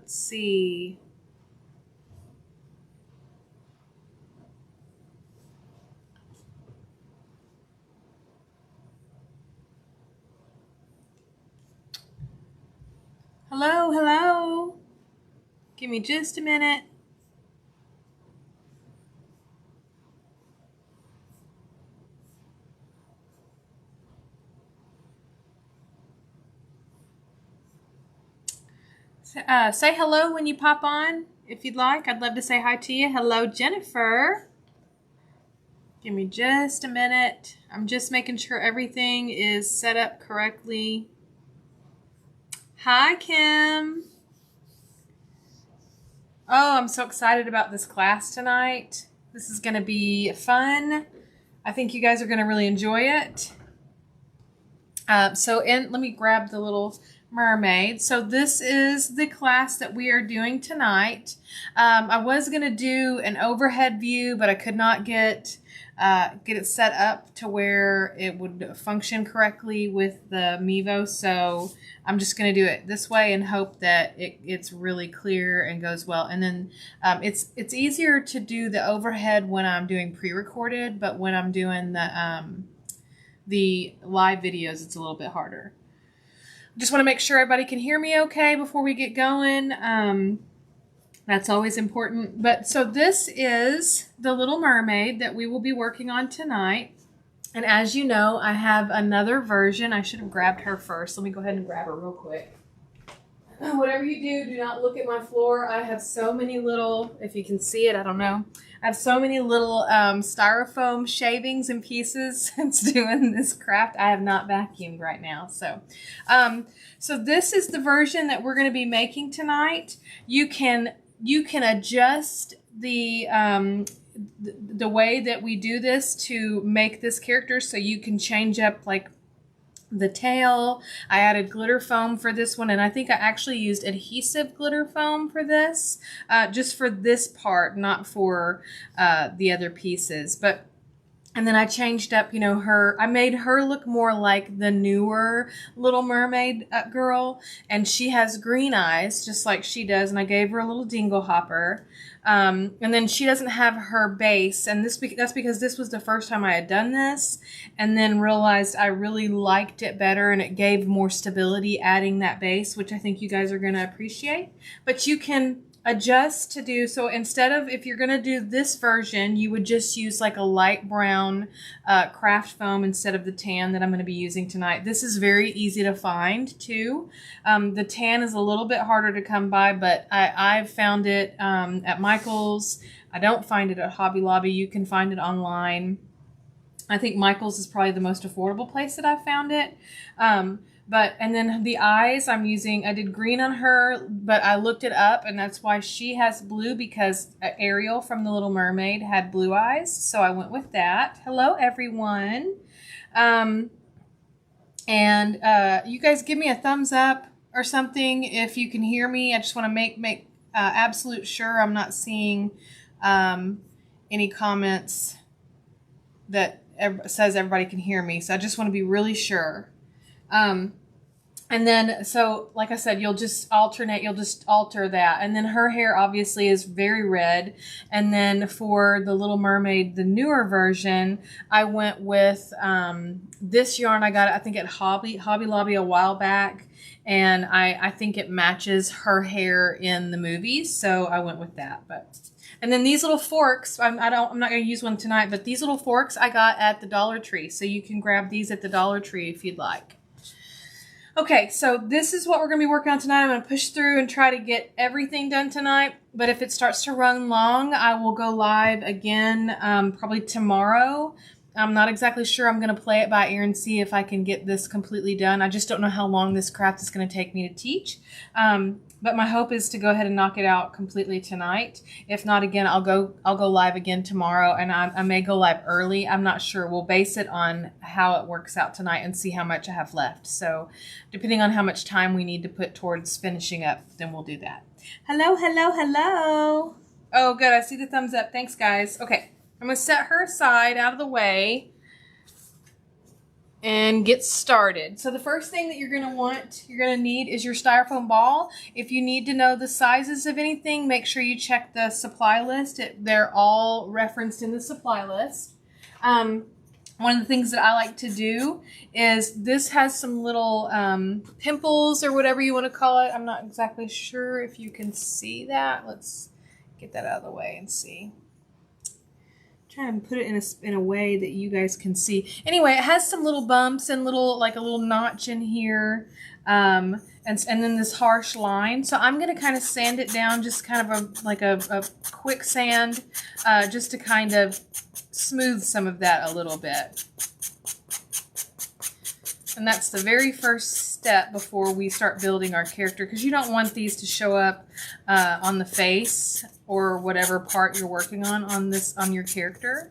Let's see. Hello, hello. Give me just a minute. Say hello when you pop on, if you'd like. I'd love to say hi to you. Hello, Jennifer. Give me just a minute. I'm just making sure everything is set up correctly. Hi, Kim. Oh, I'm so excited about this class tonight. This is going to be fun. I think you guys are going to really enjoy it. Let me grab the little mermaid. So this is the class that we are doing tonight. I was going to do an overhead view, but I could not get it set up to where it would function correctly with the Mevo. So I'm just going to do it this way and hope that it's really clear and goes well. And then it's easier to do the overhead when I'm doing pre-recorded, but when I'm doing the live videos, it's a little bit harder. Just want to make sure everybody can hear me okay before we get going. That's always important. But so this is the Little Mermaid that we will be working on tonight. And as you know, I have another version. I should have grabbed her first. Let me go ahead and grab her real quick. Whatever you do not look at my floor. I have so many little, if you can see it, I don't know. I have so many little styrofoam shavings and pieces since doing this craft. I have not vacuumed right now. So this is the version that we're going to be making tonight. You can adjust the way that we do this to make this character, so you can change up like the tail. I added glitter foam for this one, and I think I actually used adhesive glitter foam for this, just for this part, not for the other pieces. And then I changed up, I made her look more like the newer Little Mermaid girl, and she has green eyes, just like she does, and I gave her a little dingle hopper. And then she doesn't have her base, and that's because this was the first time I had done this, and then realized I really liked it better, and it gave more stability adding that base, which I think you guys are going to appreciate. But you can adjust to do so. Instead of, if you're going to do this version, you would just use like a light brown craft foam instead of the tan that I'm going to be using tonight. This is very easy to find too. The tan is a little bit harder to come by, but I've found it at Michael's. I don't find it at Hobby Lobby. You can find it online. I think Michael's is probably the most affordable place that I've found it. And then the eyes I did green on her, but I looked it up, and that's why she has blue, because Ariel from The Little Mermaid had blue eyes. So I went with that. Hello, everyone. You guys give me a thumbs up or something if you can hear me. I just want to make absolute sure I'm not seeing any comments that says everybody can hear me. So I just want to be really sure. And then, so like I said, you'll just alternate, you'll just alter that. And then her hair obviously is very red. And then for the Little Mermaid, the newer version, I went with this yarn. I got it, I think, at Hobby Lobby a while back. And I think it matches her hair in the movies. So I went with that. And then these little forks, I'm not going to use one tonight, but these little forks I got at the Dollar Tree. So you can grab these at the Dollar Tree if you'd like. Okay, so this is what we're going to be working on tonight. I'm going to push through and try to get everything done tonight. But if it starts to run long, I will go live again probably tomorrow. I'm not exactly sure. I'm going to play it by ear and see if I can get this completely done. I just don't know how long this craft is going to take me to teach. But my hope is to go ahead and knock it out completely tonight. If not, again, I'll go live again tomorrow, and I may go live early. I'm not sure. We'll base it on how it works out tonight and see how much I have left. So depending on how much time we need to put towards finishing up, then we'll do that. Hello, hello, hello. Oh, good. I see the thumbs up. Thanks, guys. Okay. I'm going to set her aside out of the way. and get started. So the first thing that you're going to need is your styrofoam ball. If you need to know the sizes of anything, make sure you check the supply list. They're all referenced in the supply list. One of the things that I like to do is this has some little pimples or whatever you want to call it. I'm not exactly sure if you can see that. Let's get that out of the way and see. Try and put it in a way that you guys can see. Anyway, it has some little bumps and like a little notch in here, and then this harsh line. So I'm gonna kind of sand it down, just kind of like a quick sand, just to kind of smooth some of that a little bit. And that's the very first step before we start building our character, because you don't want these to show up on the face or whatever part you're working on your character.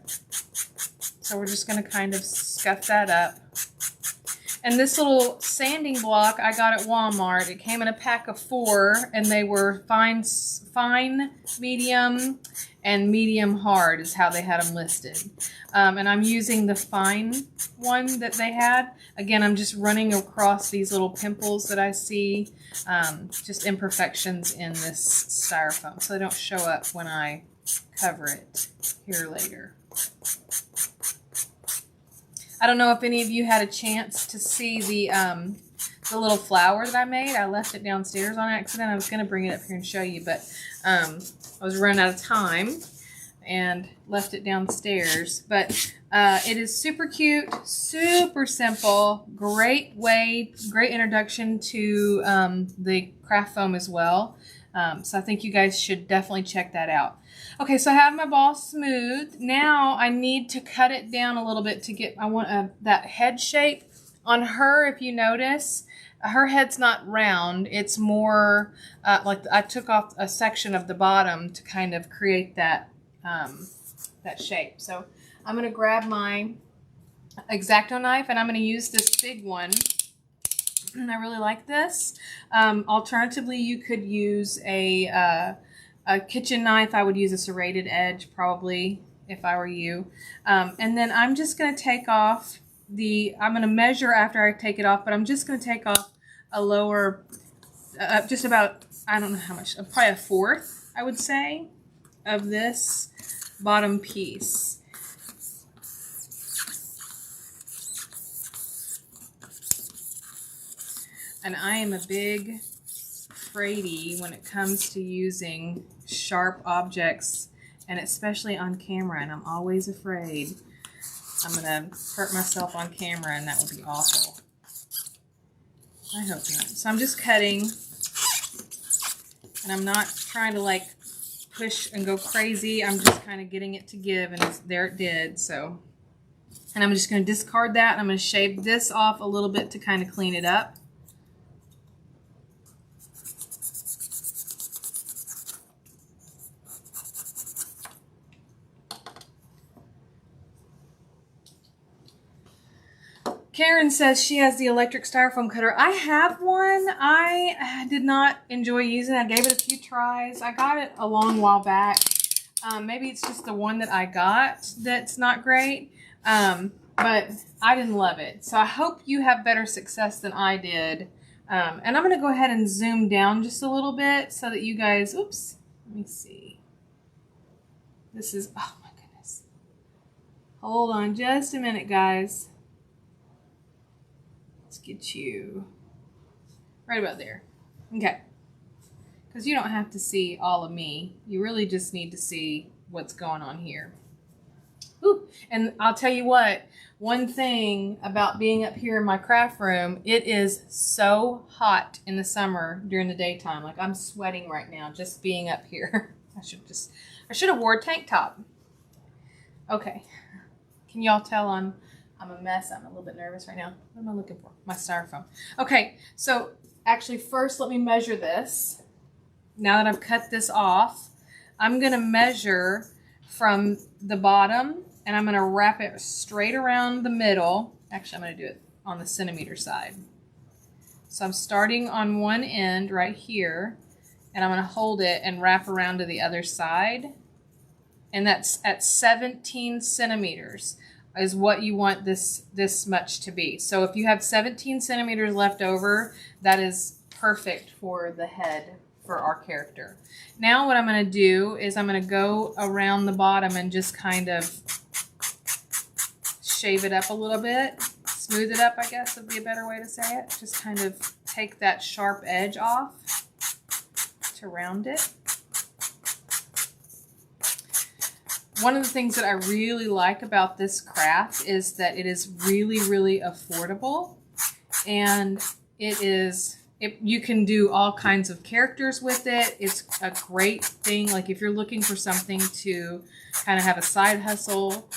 So we're just going to kind of scuff that up. And this little sanding block I got at Walmart. It came in a pack of 4, and they were fine, medium, and medium hard is how they had them listed. And I'm using the fine one that they had. Again, I'm just running across these little pimples that I see, just imperfections in this styrofoam, so they don't show up when I cover it here later. I don't know if any of you had a chance to see the little flower that I made. I left it downstairs on accident. I was going to bring it up here and show you, but I was running out of time and left it downstairs. But it is super cute, super simple, great introduction to the craft foam as well. So I think you guys should definitely check that out. Okay, so I have my ball smooth. Now I need to cut it down a little bit to get, I want that head shape. On her, if you notice, her head's not round. It's more like I took off a section of the bottom to kind of create that, that shape. So I'm going to grab my X-Acto knife, and I'm going to use this big one. I really like this. Alternatively, you could use a kitchen knife. I would use a serrated edge probably if I were you. And then I'm just going to take off I'm going to measure after I take it off, but I'm just going to take off a lower, just about, I don't know how much, probably 1/4, I would say, of this bottom piece. And I am a big fraidy when it comes to using sharp objects, and especially on camera, and I'm always afraid I'm gonna hurt myself on camera, and that would be awful. I hope not. So I'm just cutting, and I'm not trying to like push and go crazy. I'm just kind of getting it to give, and there it did. So, and I'm just going to discard that, and I'm going to shave this off a little bit to kind of clean it up. Karen says she has the electric styrofoam cutter. I have one. I did not enjoy using it. I gave it a few tries. I got it a long while back. Maybe it's just the one that I got that's not great. But I didn't love it. So I hope you have better success than I did. And I'm going to go ahead and zoom down just a little bit so that you guys, oops, let me see. This is, oh my goodness. Hold on just a minute, guys. Get you right about there. Okay. Because you don't have to see all of me. You really just need to see what's going on here. Ooh. And I'll tell you what, one thing about being up here in my craft room, it is so hot in the summer during the daytime. Like I'm sweating right now just being up here. I should have wore a tank top. Okay. Can y'all tell I'm a mess. I'm a little bit nervous right now. What am I looking for? My styrofoam. Okay, so actually first let me measure this. Now that I've cut this off, I'm going to measure from the bottom, and I'm going to wrap it straight around the middle. Actually, I'm going to do it on the centimeter side. So I'm starting on one end right here, and I'm going to hold it and wrap around to the other side. And that's at 17 centimeters. is what you want this much to be. So if you have 17 centimeters left over, that is perfect for the head for our character. Now what I'm going to do is I'm going to go around the bottom and just kind of shave it up a little bit. Smooth it up, I guess would be a better way to say it. Just kind of take that sharp edge off to round it. One of the things that I really like about this craft is that it is really, really affordable, and you can do all kinds of characters with it. It's a great thing. Like if you're looking for something to kind of have a side hustle,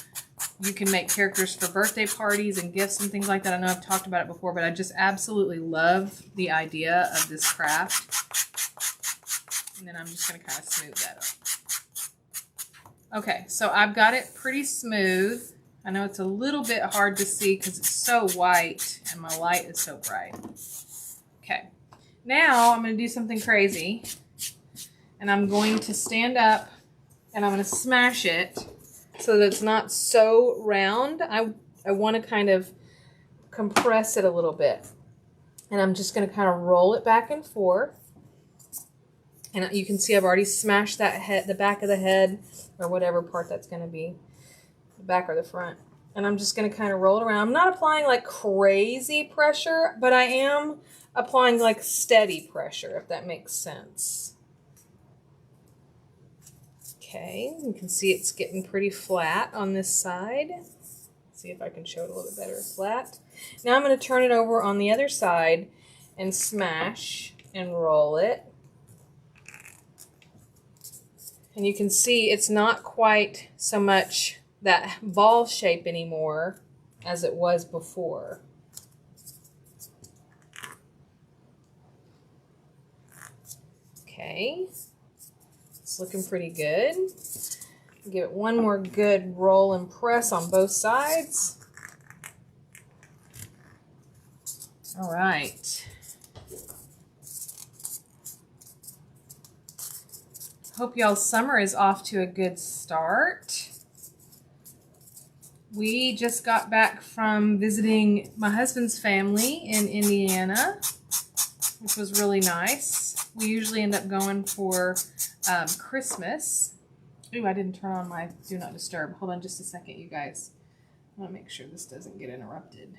you can make characters for birthday parties and gifts and things like that. I know I've talked about it before, but I just absolutely love the idea of this craft. And then I'm just going to kind of smooth that up. Okay, so I've got it pretty smooth. I know it's a little bit hard to see because it's so white and my light is so bright. Okay, now I'm going to do something crazy. And I'm going to stand up and I'm going to smash it so that it's not so round. I want to kind of compress it a little bit. And I'm just going to kind of roll it back and forth. And you can see I've already smashed that head, the back of the head, or whatever part that's going to be, the back or the front. And I'm just going to kind of roll it around. I'm not applying like crazy pressure, but I am applying like steady pressure, if that makes sense. Okay, you can see it's getting pretty flat on this side. See if I can show it a little bit better flat. Now I'm going to turn it over on the other side and smash and roll it. And you can see it's not quite so much that ball shape anymore as it was before. Okay, it's looking pretty good. Give it one more good roll and press on both sides. All right. Hope y'all's summer is off to a good start. We just got back from visiting my husband's family in Indiana, which was really nice. We usually end up going for Christmas. Ooh, I didn't turn on my Do Not Disturb. Hold on just a second, you guys. I want to make sure this doesn't get interrupted.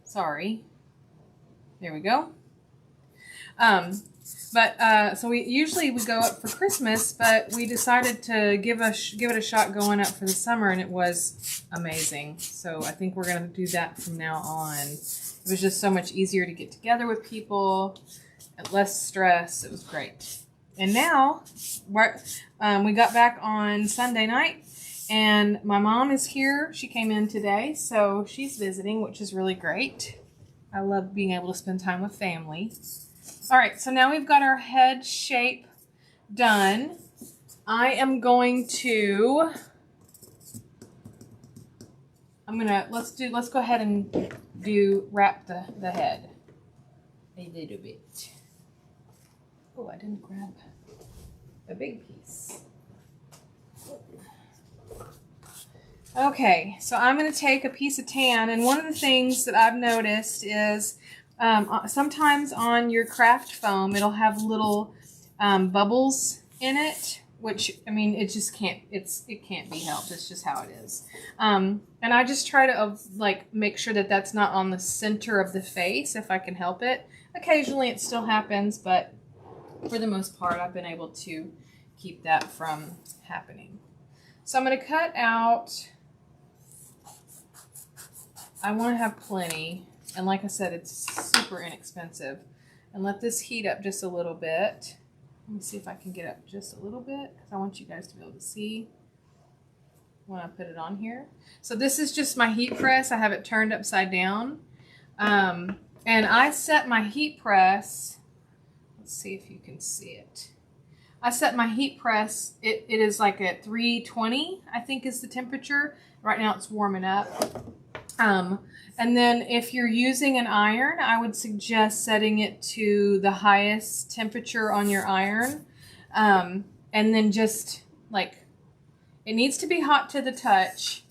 Sorry. There we go. So we go up for Christmas, but we decided to give it a shot going up for the summer, and it was amazing. So I think we're going to do that from now on. It was just so much easier to get together with people, and less stress. It was great. And now we got back on Sunday night, and my mom is here. She came in today, so she's visiting, which is really great. I love being able to spend time with family. All right, so now we've got our head shape done. Let's go ahead and wrap the head a little bit. Oh, I didn't grab the big piece. Okay, so I'm going to take a piece of tan, and one of the things that I've noticed is sometimes on your craft foam, it'll have little bubbles in it, which, I mean, it just can't, it can't be helped. It's just how it is. And I just try to make sure that that's not on the center of the face if I can help it. Occasionally it still happens, but for the most part, I've been able to keep that from happening. So I'm going to cut out, I want to have plenty. And like I said, it's super inexpensive. And let this heat up just a little bit. Let me see if I can get up just a little bit, because I want you guys to be able to see when I put it on here. So this is just my heat press. I have it turned upside down. And I set my heat press, let's see if you can see it. I set my heat press, it is like at 320, I think is the temperature. Right now it's warming up. And then if you're using an iron, I would suggest setting it to the highest temperature on your iron. And then just It needs to be hot to the touch.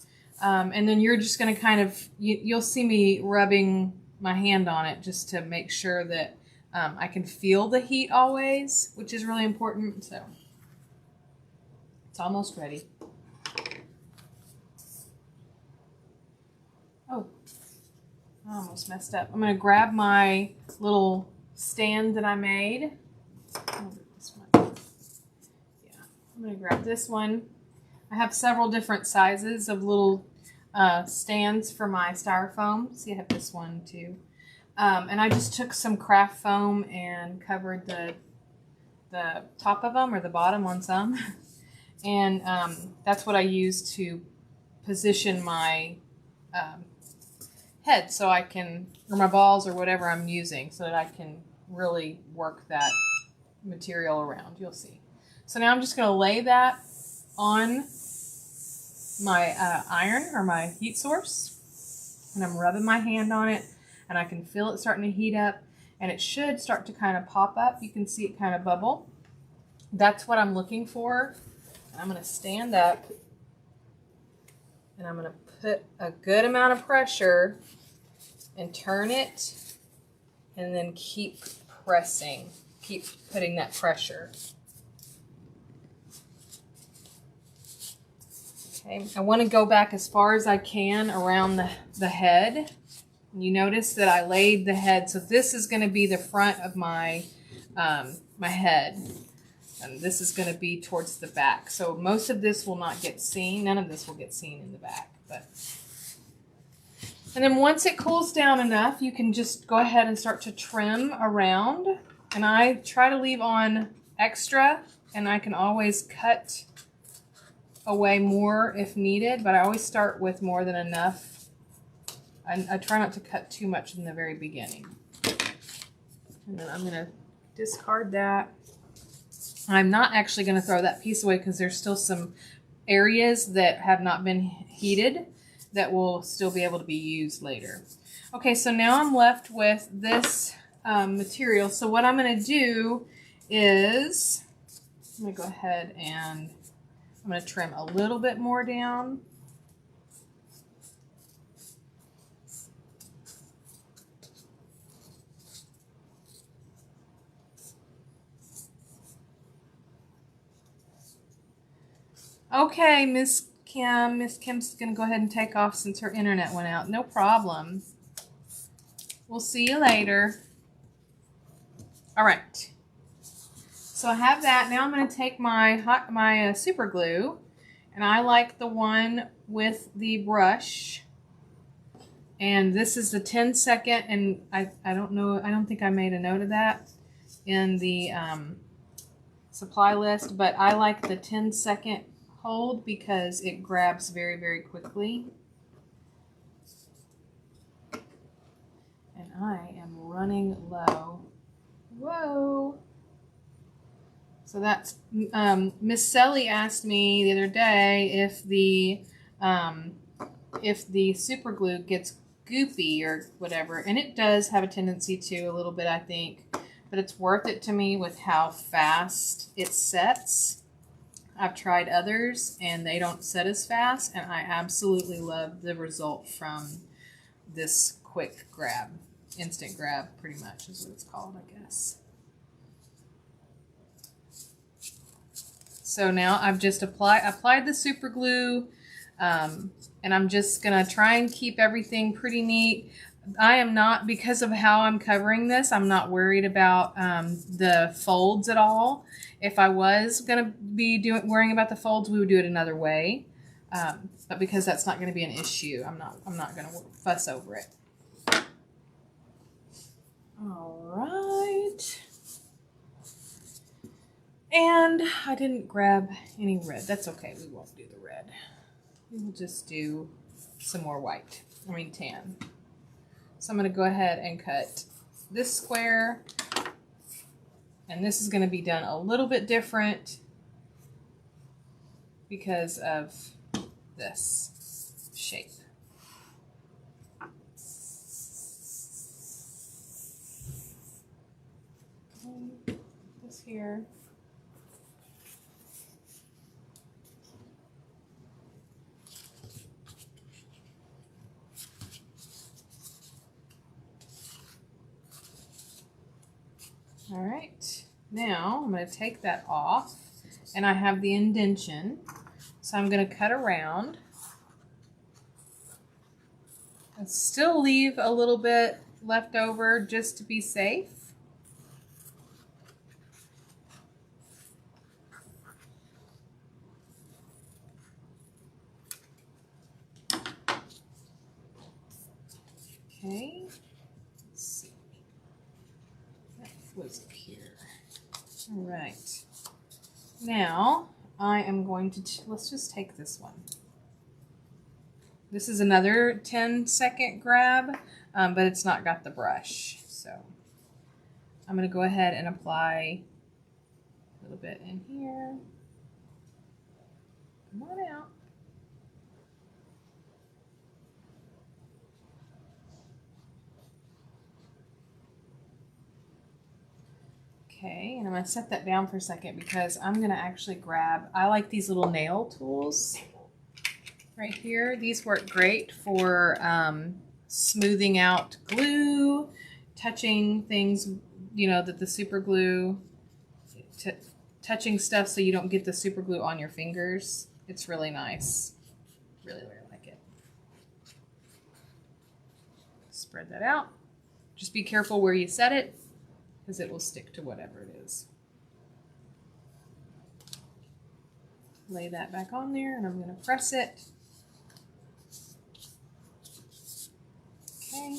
And then you're just going to kind of, you'll see me rubbing my hand on it just to make sure that I can feel the heat always, which is really important. So it's almost ready. Oh, I almost messed up. I'm going to grab my little stand that I made. This one. Yeah, I'm going to grab this one. I have several different sizes of little stands for my styrofoam. See, I have this one too. And I just took some craft foam and covered the top of them or the bottom on some. And that's what I use to position my head so I can, or my balls or whatever I'm using, so that I can really work that material around. You'll see. So now I'm just going to lay that on my iron or my heat source, and I'm rubbing my hand on it, and I can feel it starting to heat up, and it should start to kind of pop up. You can see it kind of bubble. That's what I'm looking for. I'm going to stand up, and I'm going to put a good amount of pressure and turn it, and then keep pressing. Keep putting that pressure. Okay, I want to go back as far as I can around the head. You notice that I laid the head, so this is going to be the front of my my head, and this is going to be towards the back. So most of this will not get seen. None of this will get seen in the back. And then once it cools down enough, you can just go ahead and start to trim around. And I try to leave on extra, and I can always cut away more if needed, but I always start with more than enough. I try not to cut too much in the very beginning. And then I'm going to discard that. I'm not actually going to throw that piece away because there's still some areas that have not been heated that will still be able to be used later. Okay, so now I'm left with this material. So what I'm going to do is, I'm going to go ahead and I'm going to trim a little bit more down. Okay, Miss Kim. Miss Kim's going to go ahead and take off since her internet went out. No problem. We'll see you later. All right. So I have that. Now I'm going to take my super glue, and I like the one with the brush. And this is the 10-second, and I don't know, I don't think I made a note of that in the supply list, but I like the 10-second hold because it grabs very, very quickly. And I am running low. Whoa. So that's, Miss Sally asked me the other day if the super glue gets goopy or whatever, and it does have a tendency to a little bit, I think, but it's worth it to me with how fast it sets. I've tried others and they don't set as fast, and I absolutely love the result from this quick grab, instant grab pretty much is what it's called, I guess. So now I've just applied the super glue, and I'm just going to try and keep everything pretty neat. I am not, because of how I'm covering this, I'm not worried about the folds at all. If I was going to be worrying about the folds, we would do it another way. But because that's not going to be an issue, I'm not going to fuss over it. All right. And I didn't grab any red. That's okay. We won't do the red. We will just do some more white. I mean tan. So I'm going to go ahead and cut this square. And this is going to be done a little bit different because of this shape. This here. All right, now I'm going to take that off, and I have the indention, so I'm going to cut around. And still leave a little bit left over just to be safe. Okay, let's see. That was up here. All right. Now I am going to, let's just take this one. This is another 10-second grab, but it's not got the brush. So I'm going to go ahead and apply a little bit in here. Come on out. Okay, and I'm going to set that down for a second because I'm going to actually grab, I like these little nail tools right here. These work great for smoothing out glue, touching things, you know, that the super glue, touching stuff so you don't get the super glue on your fingers. It's really nice. Really, really like it. Spread that out. Just be careful where you set it, because it will stick to whatever it is. Lay that back on there, and I'm going to press it. Okay.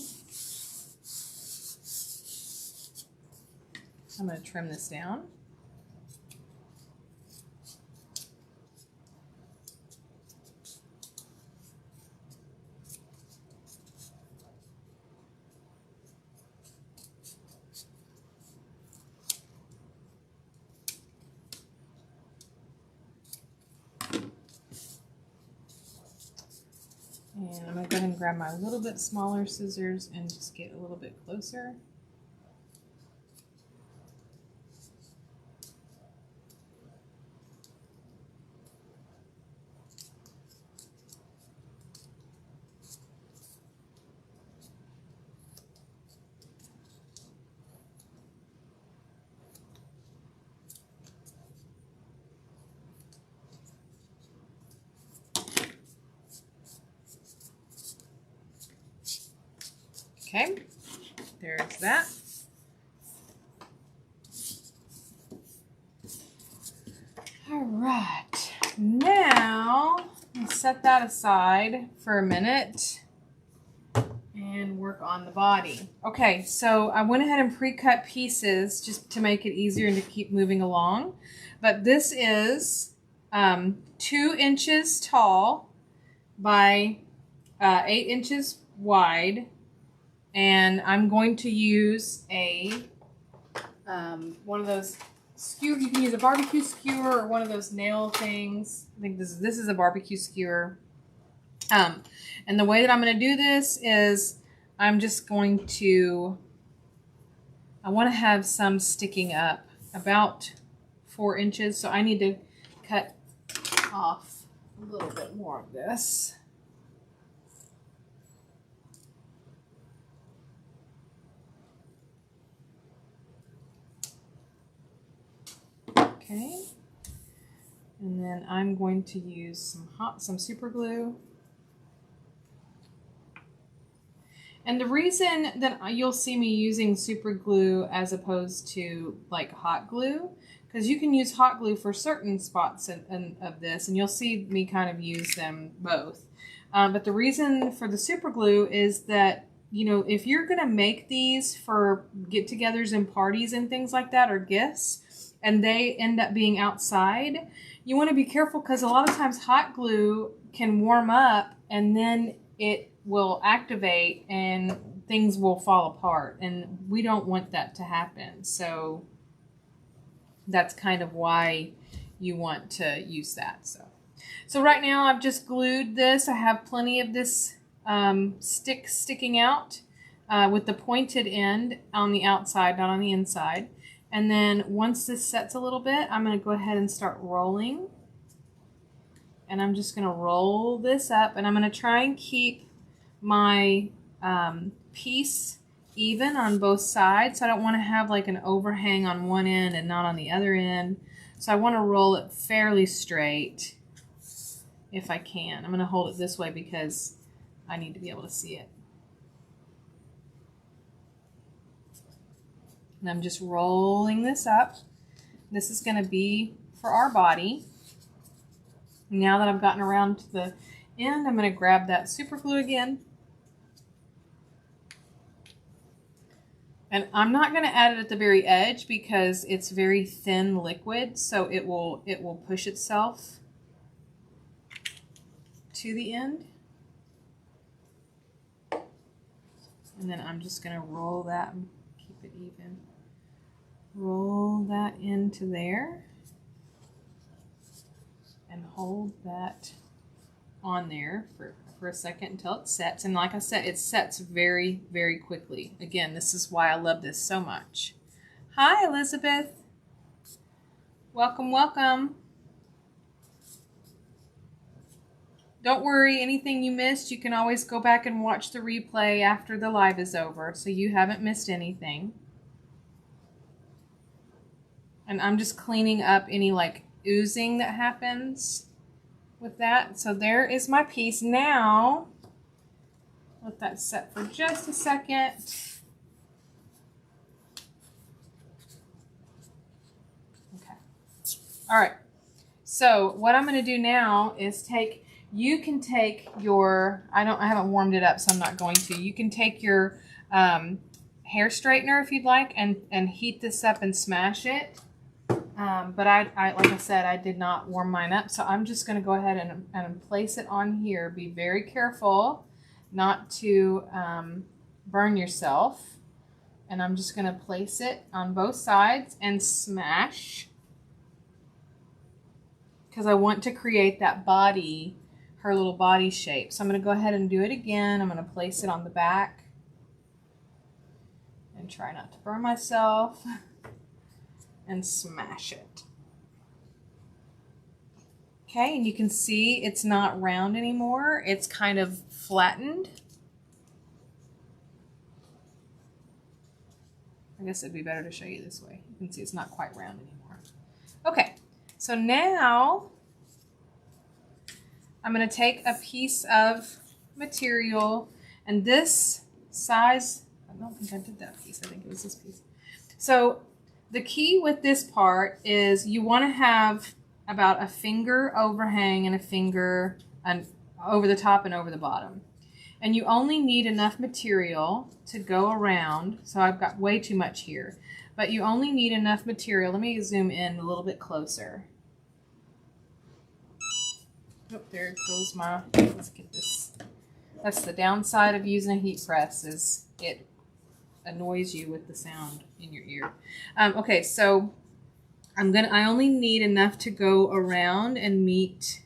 I'm going to trim this down. And I'm going to go ahead and grab my little bit smaller scissors and just get a little bit closer. Okay, there's that. All right, now I'll set that aside for a minute and work on the body. Okay, so I went ahead and pre-cut pieces just to make it easier and to keep moving along. But this is 2 inches tall by 8 inches wide. And I'm going to use a one of those skewer. You can use a barbecue skewer or one of those nail things. I think this is a barbecue skewer. And the way that I'm going to do this is I'm just going to, I want to have some sticking up about 4 inches. So I need to cut off a little bit more of this. Okay, and then I'm going to use some super glue. And the reason that you'll see me using super glue as opposed to like hot glue, because you can use hot glue for certain spots of this, and you'll see me kind of use them both. But the reason for the super glue is that, you know, if you're going to make these for get-togethers and parties and things like that, or gifts, and they end up being outside, you want to be careful because a lot of times hot glue can warm up and then it will activate and things will fall apart, and we don't want that to happen. So that's kind of why you want to use that. So right now I've just glued this. I have plenty of this stick sticking out with the pointed end on the outside, not on the inside. And then once this sets a little bit, I'm going to go ahead and start rolling. And I'm just going to roll this up, and I'm going to try and keep my piece even on both sides. So I don't want to have like an overhang on one end and not on the other end. So I want to roll it fairly straight if I can. I'm going to hold it this way because I need to be able to see it. And I'm just rolling this up. This is going to be for our body. Now that I've gotten around to the end, I'm going to grab that super glue again. And I'm not going to add it at the very edge because it's very thin liquid, so it will push itself to the end. And then I'm just going to roll that and keep it even. Roll that into there and hold that on there for a second until it sets. And like I said, it sets very, very quickly. Again, this is why I love this so much. Hi, Elizabeth. Welcome, welcome. Don't worry, anything you missed, you can always go back and watch the replay after the live is over, so you haven't missed anything. And I'm just cleaning up any like oozing that happens with that. So there is my piece. Now, let that set for just a second. Okay. All right. So what I'm going to do now is you can take your, I haven't warmed it up, so I'm not going to. You can take your hair straightener if you'd like and heat this up and smash it. But I like I said, I did not warm mine up, so I'm just going to go ahead and place it on here. Be very careful not to burn yourself. And I'm just going to place it on both sides and smash, because I want to create that body, her little body shape. So I'm going to go ahead and do it again. I'm going to place it on the back and try not to burn myself. And smash it. Okay, and you can see it's not round anymore. It's kind of flattened. I guess it'd be better to show you this way. You can see it's not quite round anymore. Okay, so now I'm going to take a piece of material, and this size, I don't think I did that piece. I think it was this piece. So the key with this part is you want to have about a finger overhang and a finger over the top and over the bottom. And you only need enough material to go around. So I've got way too much here. But you only need enough material. Let me zoom in a little bit closer. Oh, there goes my, let's get this. That's the downside of using a heat press, is it annoys you with the sound in your ear. Okay, so I only need enough to go around and meet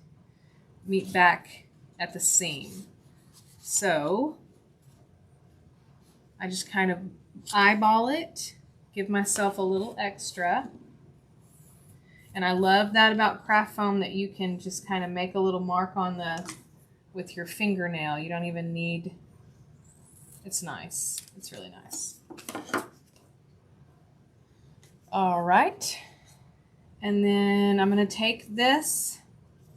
back at the seam. So I just kind of eyeball it, give myself a little extra. And I love that about craft foam, that you can just kind of make a little mark on with your fingernail. You don't even need, it's nice. It's really nice. All right. And then I'm going to take this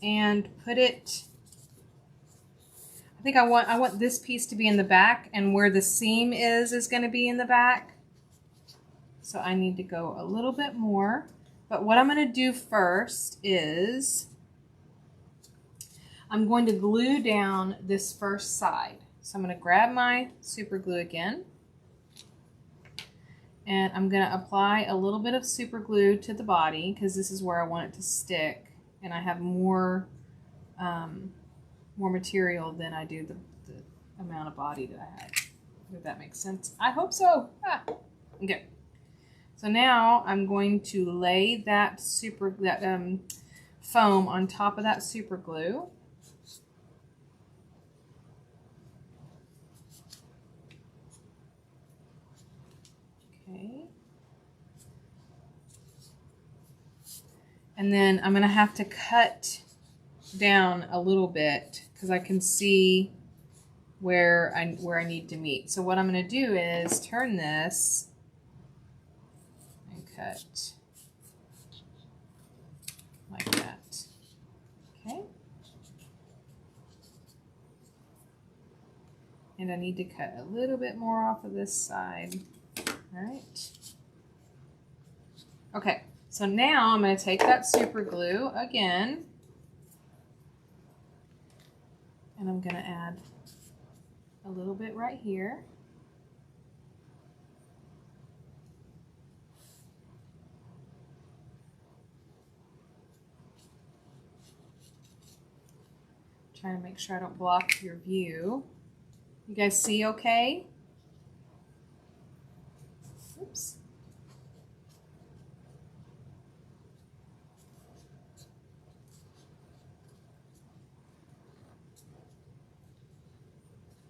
and put it, I think I want this piece to be in the back, and where the seam is going to be in the back. So I need to go a little bit more. But what I'm going to do first is I'm going to glue down this first side. So I'm going to grab my super glue again, and I'm going to apply a little bit of super glue to the body, because this is where I want it to stick, and I have more material than I do the amount of body that I had. If that makes sense. I hope so. Okay. So now I'm going to lay that foam on top of that super glue. Okay. And then I'm going to have to cut down a little bit, because I can see where I need to meet. So what I'm going to do is turn this and cut like that. Okay. And I need to cut a little bit more off of this side. All right. Okay, so now I'm going to take that super glue again, and I'm going to add a little bit right here. Trying to make sure I don't block your view. You guys see okay? Oops.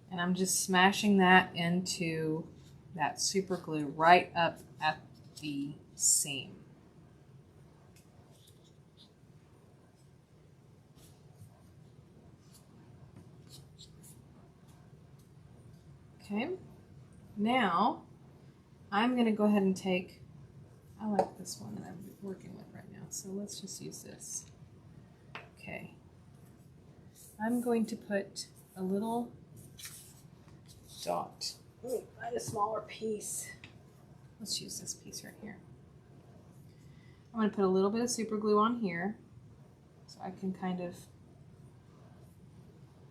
And I'm just smashing that into that super glue right up at the seam. Okay, now I'm going to go ahead and take, I like this one that I'm working with right now, so let's just use this. Okay, I'm going to put a little dot. Oh, I had a smaller piece. Let's use this piece right here. I'm going to put a little bit of super glue on here so I can kind of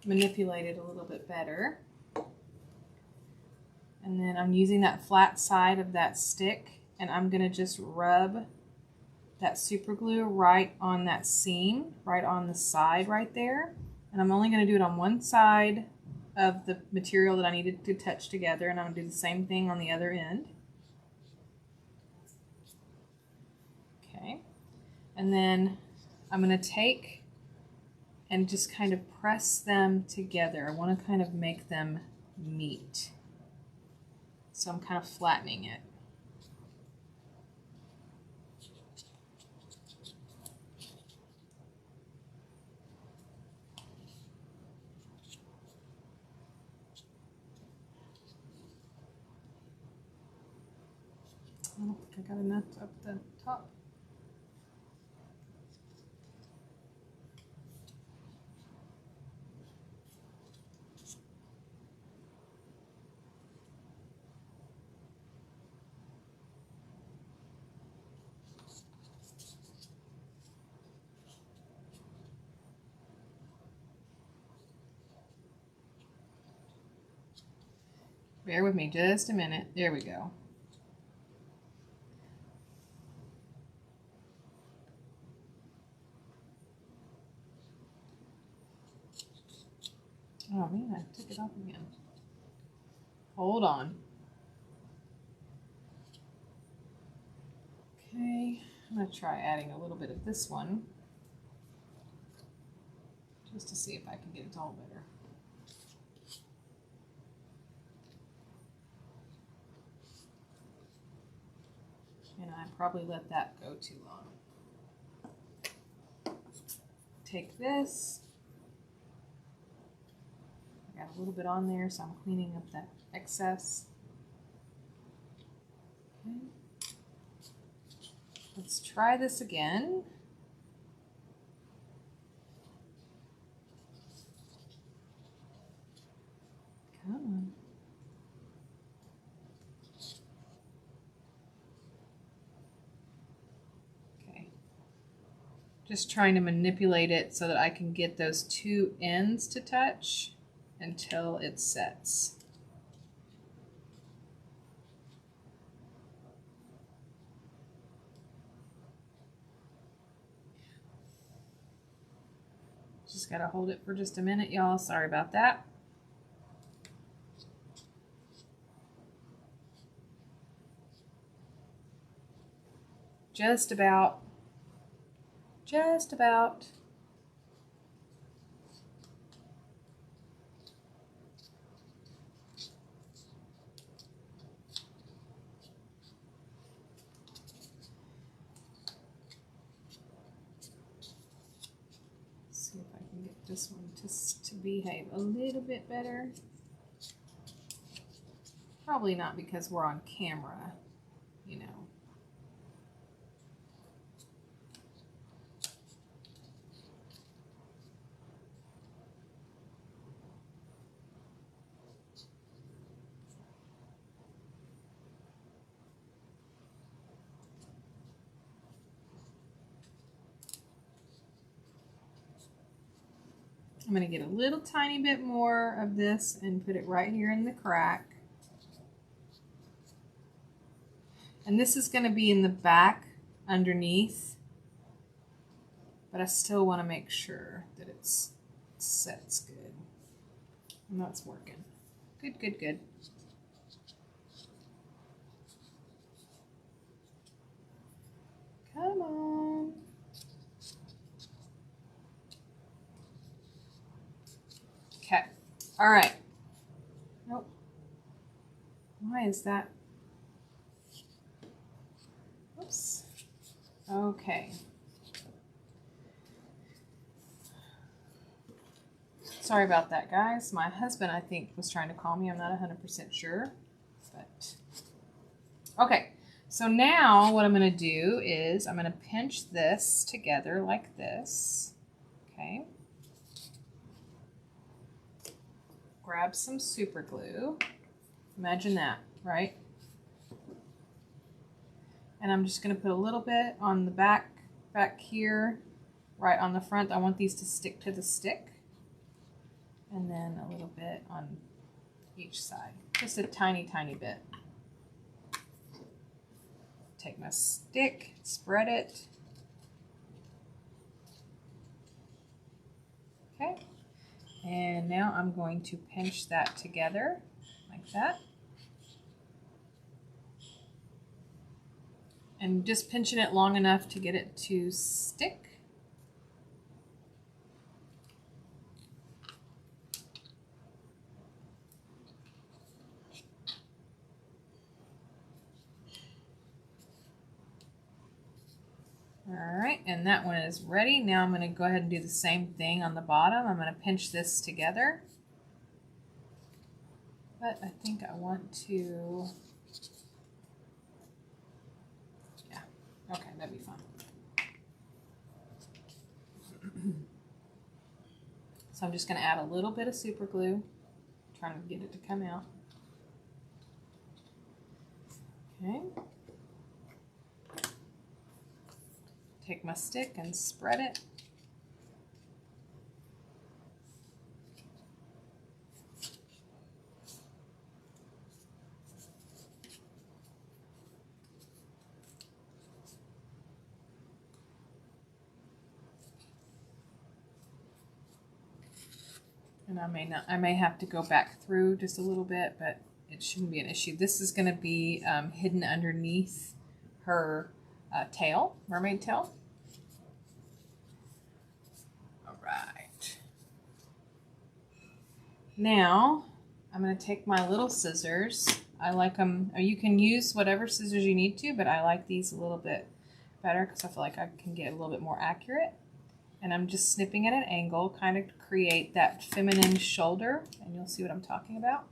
manipulate it a little bit better. And then I'm using that flat side of that stick, and I'm going to just rub that super glue right on that seam, right on the side right there. And I'm only going to do it on one side of the material that I needed to touch together, and I'm going to do the same thing on the other end. Okay, and then I'm going to take and just kind of press them together. I want to kind of make them meet. So I'm kind of flattening it. I don't think I got enough up the top. Bear with me just a minute. There we go. Oh man, I took it off again. Hold on. Okay, I'm going to try adding a little bit of this one just to see if I can get it all better. And I probably let that go too long. Take this. I got a little bit on there, so I'm cleaning up that excess. Okay. Let's try this again. Come on. Okay. Just trying to manipulate it so that I can get those two ends to touch until it sets. Just gotta hold it for just a minute, y'all. Sorry about that. Just about. Just about. See if I can get this one to behave a little bit better. Probably not because we're on camera, you know. I'm going to get a little tiny bit more of this and put it right here in the crack. And this is going to be in the back underneath, but I still want to make sure that it sets good. And that's working. Good, good, good. Come on. Okay. All right. Nope. Why is that? Oops. Okay. Sorry about that, guys. My husband, I think, was trying to call me. I'm not 100% sure. But okay. So now what I'm going to do is I'm going to pinch this together like this. Okay. Grab some super glue. Imagine that, right? And I'm just going to put a little bit on the back here, right on the front. I want these to stick to the stick. And then a little bit on each side. Just a tiny, tiny bit. Take my stick, spread it. Okay. And now I'm going to pinch that together like that. And just pinching it long enough to get it to stick. All right, and that one is ready. Now I'm going to go ahead and do the same thing on the bottom. I'm going to pinch this together. But I think I want to, yeah, okay, that'd be fun. So I'm just going to add a little bit of super glue, trying to get it to come out. Okay. Take my stick and spread it. And I may have to go back through just a little bit, but it shouldn't be an issue. This is going to be hidden underneath her tail, mermaid tail. All right. Now I'm going to take my little scissors. I like them, or you can use whatever scissors you need to, but I like these a little bit better because I feel like I can get a little bit more accurate. And I'm just snipping at an angle, kind of create that feminine shoulder, and you'll see what I'm talking about.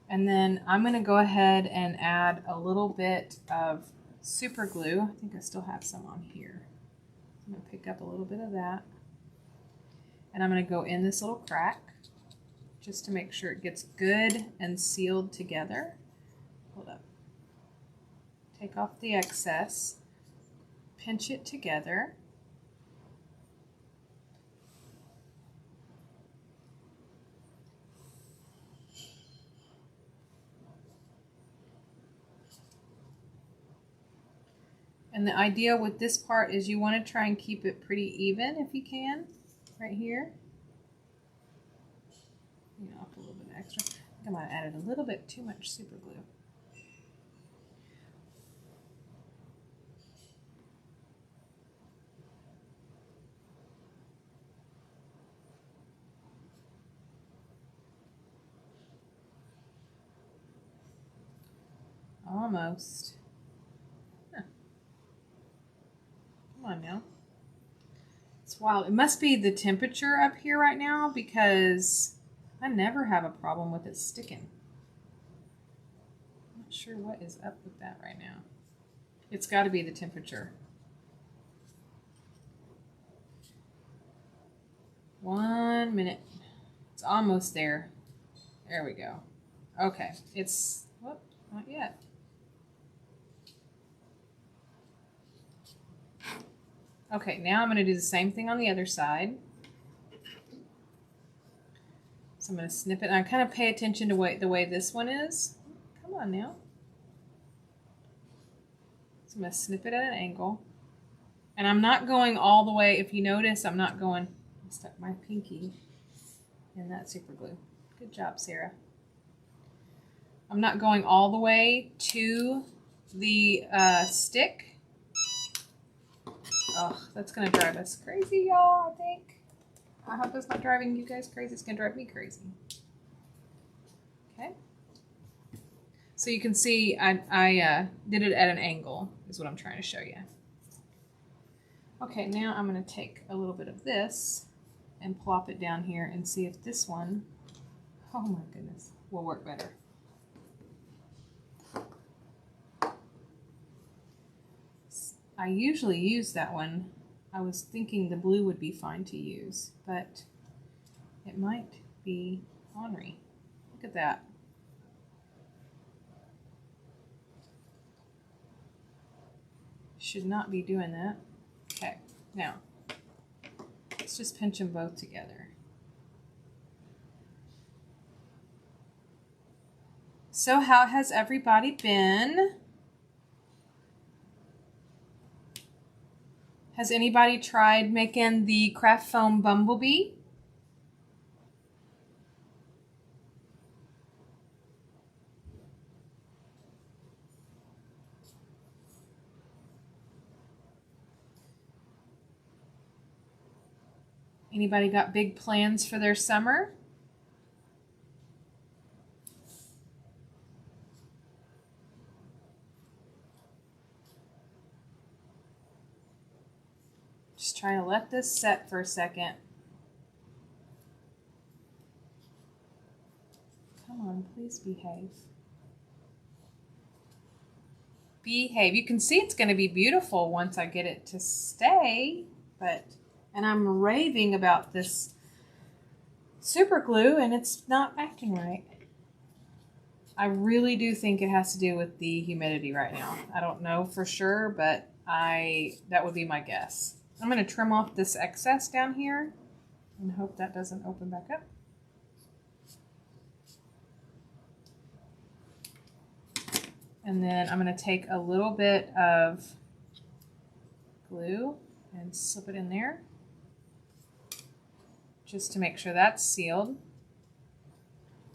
And then I'm going to go ahead and add a little bit of super glue. I think I still have some on here. I'm going to pick up a little bit of that. And I'm going to go in this little crack just to make sure it gets good and sealed together. Hold up. Take off the excess. Pinch it together. And the idea with this part is you want to try and keep it pretty even if you can, right here. You know, a little bit extra. I think I might have added a little bit too much super glue. Almost. Huh. Come on now. It's wild. It must be the temperature up here right now because I never have a problem with it sticking. sure what is up with that right now. It's got to be the temperature. 1 minute. It's almost there. There we go. Okay, it's, whoop, not yet. Okay, now I'm going to do the same thing on the other side. So I'm going to snip it, and I kind of pay attention to the way this one is. Come on now. So I'm going to snip it at an angle. And I'm not going all the way. If you notice, I'm not going, I stuck my pinky in that super glue. Good job, Sarah. I'm not going all the way to the stick. Oh, that's going to drive us crazy, y'all, I think. I hope it's not driving you guys crazy. It's going to drive me crazy. Okay. So you can see I did it at an angle is what I'm trying to show you. Okay, now I'm going to take a little bit of this and plop it down here and see if this one, oh my goodness, will work better. I usually use that one. I was thinking the blue would be fine to use, but it might be ornery. Look at that. Should not be doing that. Okay, now let's just pinch them both together. So how has everybody been? Has anybody tried making the craft foam bumblebee? Anybody got big plans for their summer? Just try to let this set for a second. Come on, please behave. Behave. You can see it's going to be beautiful once I get it to stay, and I'm raving about this super glue and it's not acting right. I really do think it has to do with the humidity right now. I don't know for sure, but that would be my guess. I'm going to trim off this excess down here and hope that doesn't open back up. And then I'm going to take a little bit of glue and slip it in there just to make sure that's sealed.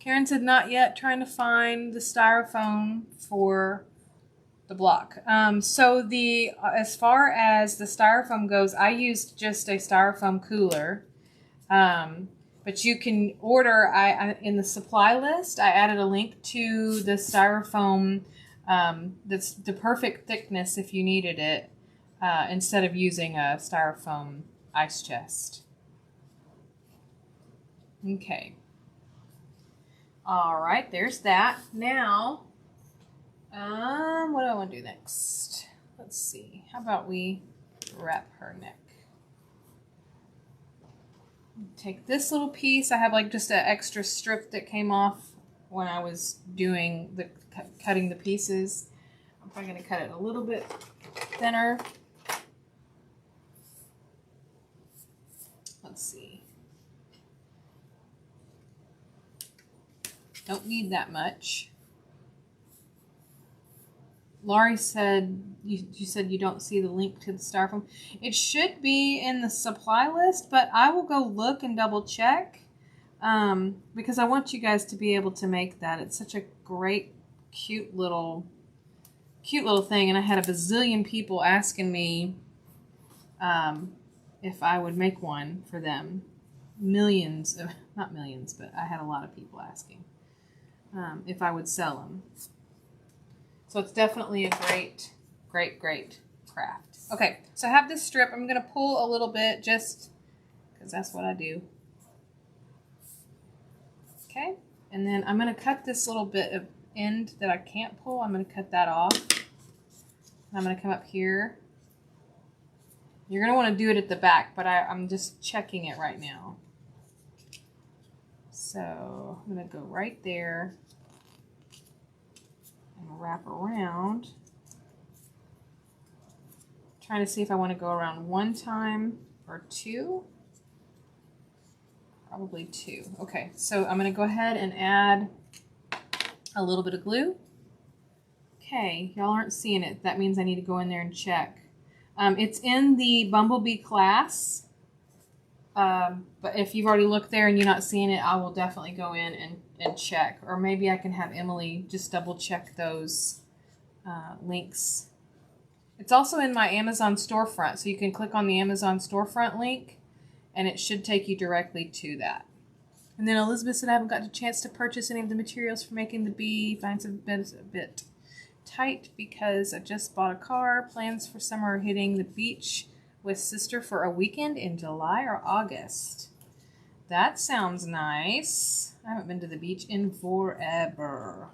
Karen said not yet, trying to find the styrofoam for the block. So as far as the styrofoam goes, I used just a styrofoam cooler. But you can order, in the supply list, I added a link to the styrofoam that's the perfect thickness if you needed it, instead of using a styrofoam ice chest. Okay. All right, there's that. Now, what do I want to do next? Let's see. How about we wrap her neck? Take this little piece. I have like just an extra strip that came off when I was doing the cutting the pieces. I'm probably going to cut it a little bit thinner. Let's see. Don't need that much. Laurie said, you said you don't see the link to the styrofoam. It should be in the supply list, but I will go look and double check, because I want you guys to be able to make that. It's such a great, cute little thing. And I had a bazillion people asking me if I would make one for them. Millions, not millions, but I had a lot of people asking if I would sell them. So it's definitely a great, great, great craft. Okay, so I have this strip. I'm going to pull a little bit just because that's what I do. Okay, and then I'm going to cut this little bit of end that I can't pull, I'm going to cut that off. I'm going to come up here. You're going to want to do it at the back, but I'm just checking it right now. So I'm going to go right there and wrap around. Trying to see if I want to go around one time or two. Probably two. Okay, so I'm going to go ahead and add a little bit of glue. Okay, y'all aren't seeing it. That means I need to go in there and check. It's in the Bumblebee class. But if you've already looked there and you're not seeing it, I will definitely go in and check. Or maybe I can have Emily just double check those links. It's also in my Amazon storefront, so you can click on the Amazon storefront link and it should take you directly to that. And then Elizabeth said, I haven't got a chance to purchase any of the materials for making the bee. Finds it a bit tight because I just bought a car. Plans for summer are hitting the beach with sister for a weekend in July or August. That sounds nice. I haven't been to the beach in forever.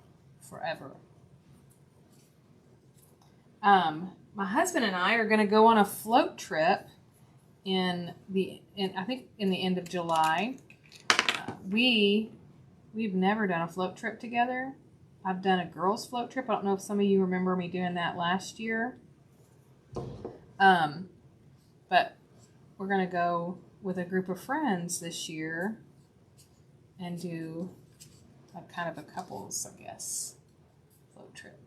My husband and I are going to go on a float trip I think in the end of July. We've never done a float trip together. I've done a girls float trip. I don't know if some of you remember me doing that last year. But we're going to go with a group of friends this year and do a kind of a couples, I guess, float trip.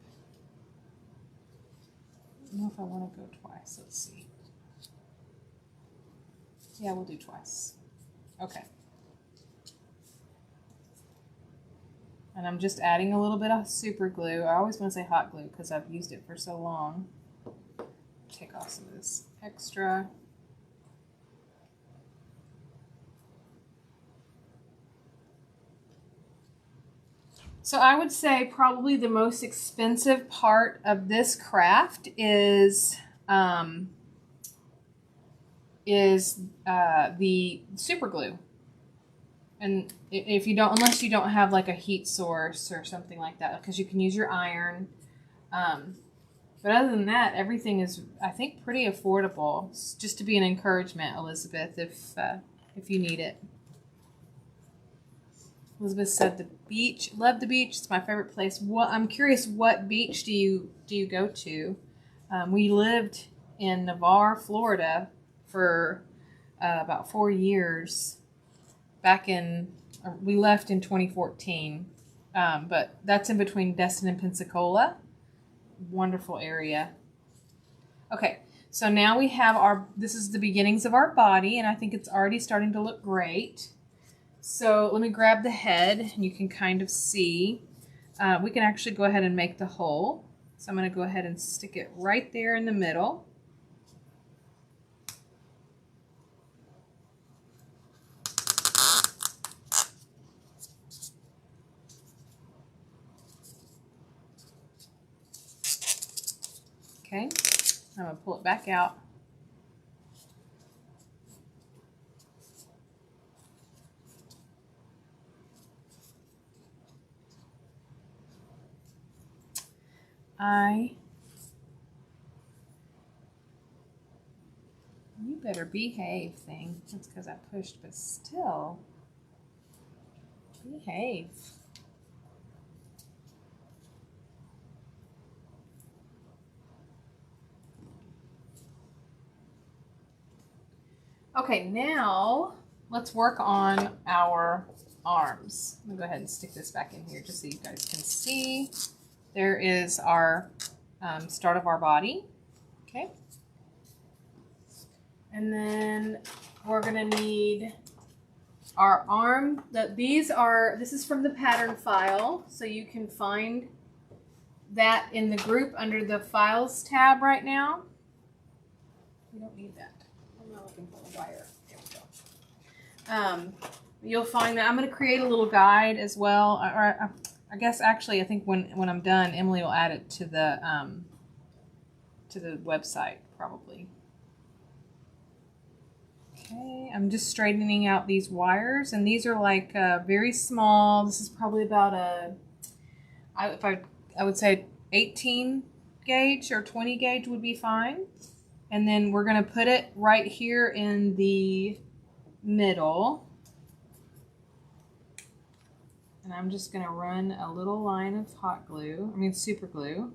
I don't know if I want to go twice. Let's see. Yeah, we'll do twice. Okay. And I'm just adding a little bit of super glue. I always want to say hot glue because I've used it for so long. Take off some of this extra. So I would say probably the most expensive part of this craft is the super glue. And if you don't, unless you don't have like a heat source or something like that, because you can use your iron. But other than that, everything is, I think, pretty affordable. It's just to be an encouragement, Elizabeth, if you need it. Elizabeth said the beach. Love the beach. It's my favorite place. I'm curious, what beach do you go to? We lived in Navarre, Florida, for about 4 years. We left in 2014, but that's in between Destin and Pensacola. Wonderful area. Okay, so now we have this is the beginnings of our body, and I think it's already starting to look great. So let me grab the head, and you can kind of see. We can actually go ahead and make the hole. So I'm going to go ahead and stick it right there in the middle. Okay, I'm going to pull it back out. You better behave, thing. That's because I pushed, but still, behave. Okay, now let's work on our arms. I'm going to go ahead and stick this back in here just so you guys can see. There is our start of our body. Okay. And then we're going to need our arm. This is from the pattern file, so you can find that in the group under the files tab right now. We don't need that. I'm not looking for a wire. There we go. You'll find that I'm going to create a little guide as well. I guess actually, I think when I'm done, Emily will add it to the website probably. Okay, I'm just straightening out these wires, and these are like very small. This is probably about I would say 18 gauge or 20 gauge would be fine. And then we're going to put it right here in the middle. And I'm just going to run a little line of super glue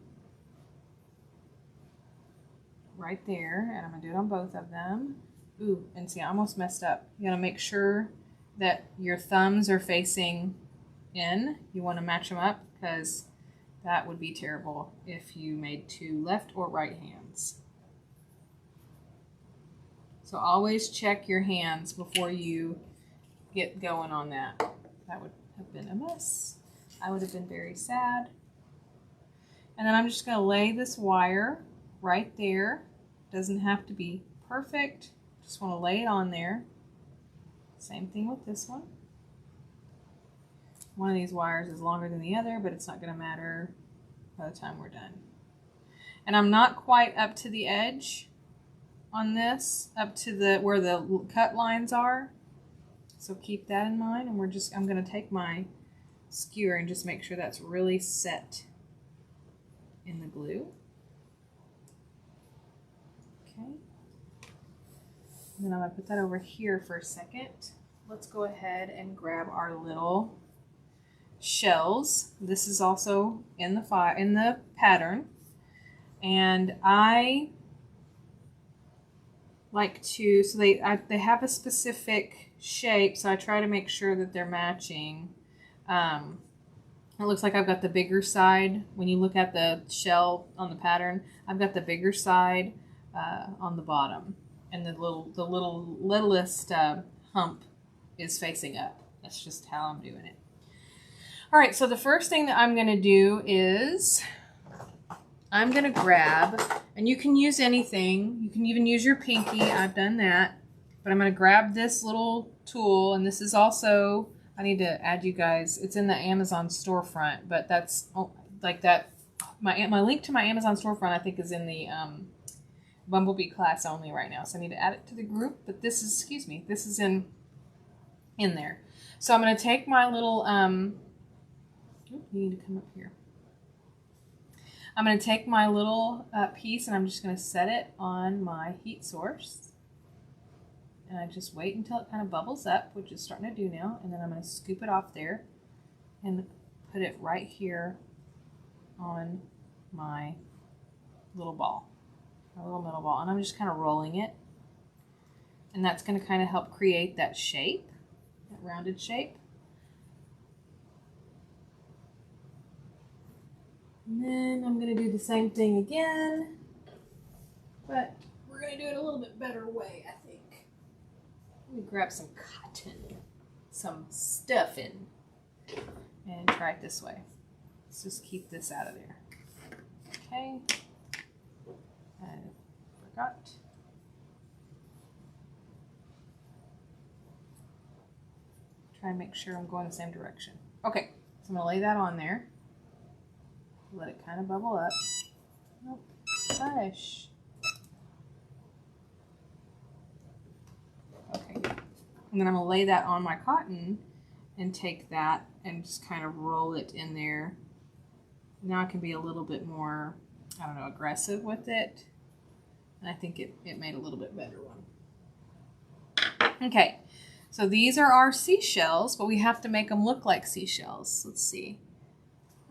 right there. And I'm going to do it on both of them. Ooh, and see, I almost messed up. You got to make sure that your thumbs are facing in. You want to match them up because that would be terrible if you made two left or right hands. So always check your hands before you get going on that. That would have been a mess. I would have been very sad. And then I'm just going to lay this wire right there. Doesn't have to be perfect. Just want to lay it on there. Same thing with this one. One of these wires is longer than the other, but it's not going to matter by the time we're done. And I'm not quite up to the edge on this, up to where the cut lines are. So keep that in mind. And I'm going to take my skewer and just make sure that's really set in the glue. Okay. And then I'm going to put that over here for a second. Let's go ahead and grab our little shells. This is also in the pattern. And I like to, so they have a specific shape, so I try to make sure that they're matching. It looks like I've got the bigger side. When you look at the shell on the pattern, I've got the bigger side on the bottom, and the littlest hump is facing up. That's just how I'm doing it. All right, so the first thing that I'm going to do is I'm going to grab, and you can use anything. You can even use your pinky. I've done that. But I'm going to grab this little tool, and this is also, I need to add you guys, it's in the Amazon storefront, but that's like that. My link to my Amazon storefront, I think, is in the Bumblebee class only right now. So I need to add it to the group, but this is, this is in there. So I'm going to take my little, you need to come up here. I'm going to take my little piece, and I'm just going to set it on my heat source. And I just wait until it kind of bubbles up, which is starting to do now. And then I'm going to scoop it off there and put it right here on my little ball, my little metal ball. And I'm just kind of rolling it. And that's going to kind of help create that shape, that rounded shape. And then I'm going to do the same thing again, but we're going to do it a little bit better way, I think. Let me grab some cotton, some stuffing, and try it this way. Let's just keep this out of there. Okay. I forgot. Try and make sure I'm going the same direction. Okay, so I'm going to lay that on there. Let it kind of bubble up. Oh, gosh. Okay. And then I'm going to lay that on my cotton and take that and just kind of roll it in there. Now I can be a little bit more, I don't know, aggressive with it. And I think it made a little bit better one. Okay. So these are our seashells, but we have to make them look like seashells. Let's see.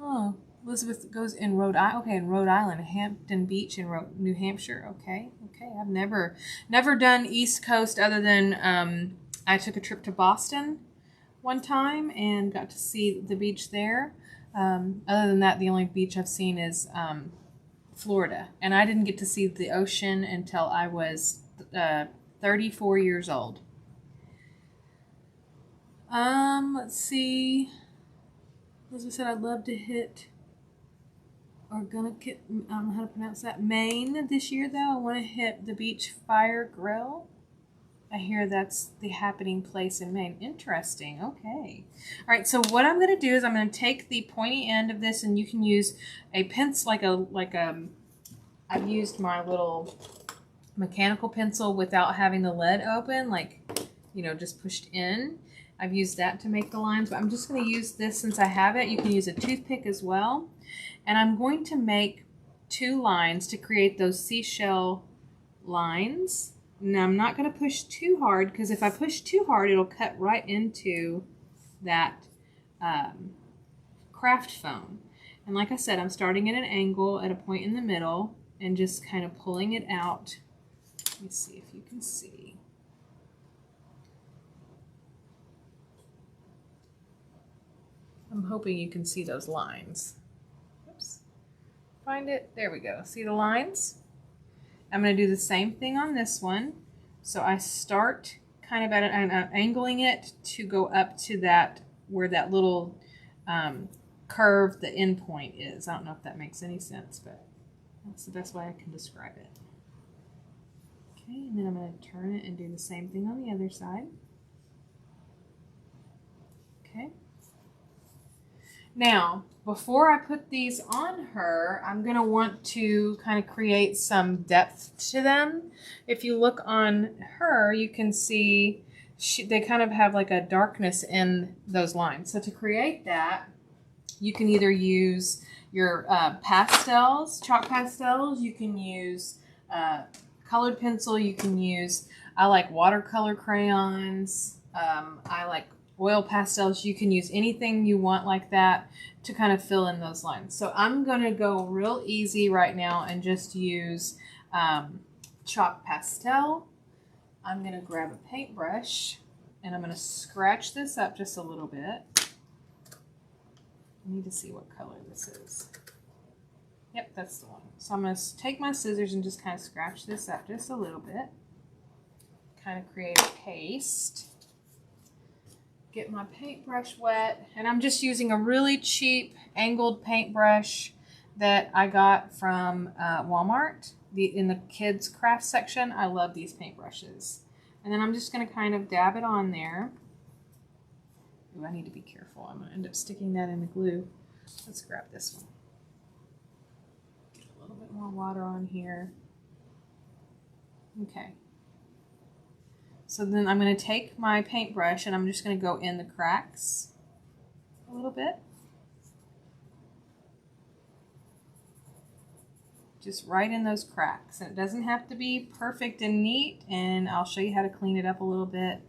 Oh. Elizabeth goes in Rhode Island. Okay, in Rhode Island, Hampton Beach in New Hampshire. Okay. I've never done East Coast other than I took a trip to Boston one time and got to see the beach there. Other than that, the only beach I've seen is Florida, and I didn't get to see the ocean until I was 34 years old. Let's see. Elizabeth said I'd love to hit. Or gonna get, I don't know how to pronounce that, Maine this year though. I want to hit the Beach Fire Grill. I hear that's the happening place in Maine. Interesting. Okay. All right. So what I'm going to do is I'm going to take the pointy end of this, and you can use a pencil, I've used my little mechanical pencil without having the lead open, just pushed in. I've used that to make the lines, but I'm just going to use this since I have it. You can use a toothpick as well. And I'm going to make 2 lines to create those seashell lines. Now I'm not going to push too hard, because if I push too hard, it'll cut right into that craft foam. And like I said, I'm starting at an angle at a point in the middle and just kind of pulling it out. Let me see if you can see. I'm hoping you can see those lines. Oops. Find it. There we go. See the lines? I'm going to do the same thing on this one. So I start kind of at an, I'm angling it to go up to that, where that little curve, the end point is. I don't know if that makes any sense, but that's the best way I can describe it. Okay, and then I'm going to turn it and do the same thing on the other side. Okay. Now, before I put these on her, I'm going to want to kind of create some depth to them. If you look on her, you can see they kind of have like a darkness in those lines. So to create that, you can either use your pastels, chalk pastels. You can use colored pencil. You can use, I like watercolor crayons. I like oil pastels. You can use anything you want like that to kind of fill in those lines. So I'm going to go real easy right now and just use chalk pastel. I'm going to grab a paintbrush and I'm going to scratch this up just a little bit. I need to see what color this is. Yep, that's the one. So I'm going to take my scissors and just kind of scratch this up just a little bit. Kind of create a paste. Get my paintbrush wet, and I'm just using a really cheap angled paintbrush that I got from Walmart in the kids craft section. I love these paintbrushes. And then I'm just going to kind of dab it on there. Ooh, I need to be careful. I'm going to end up sticking that in the glue. Let's grab this one. Get a little bit more water on here. Okay. So then I'm going to take my paintbrush and I'm just going to go in the cracks a little bit. Just right in those cracks. And it doesn't have to be perfect and neat, and I'll show you how to clean it up a little bit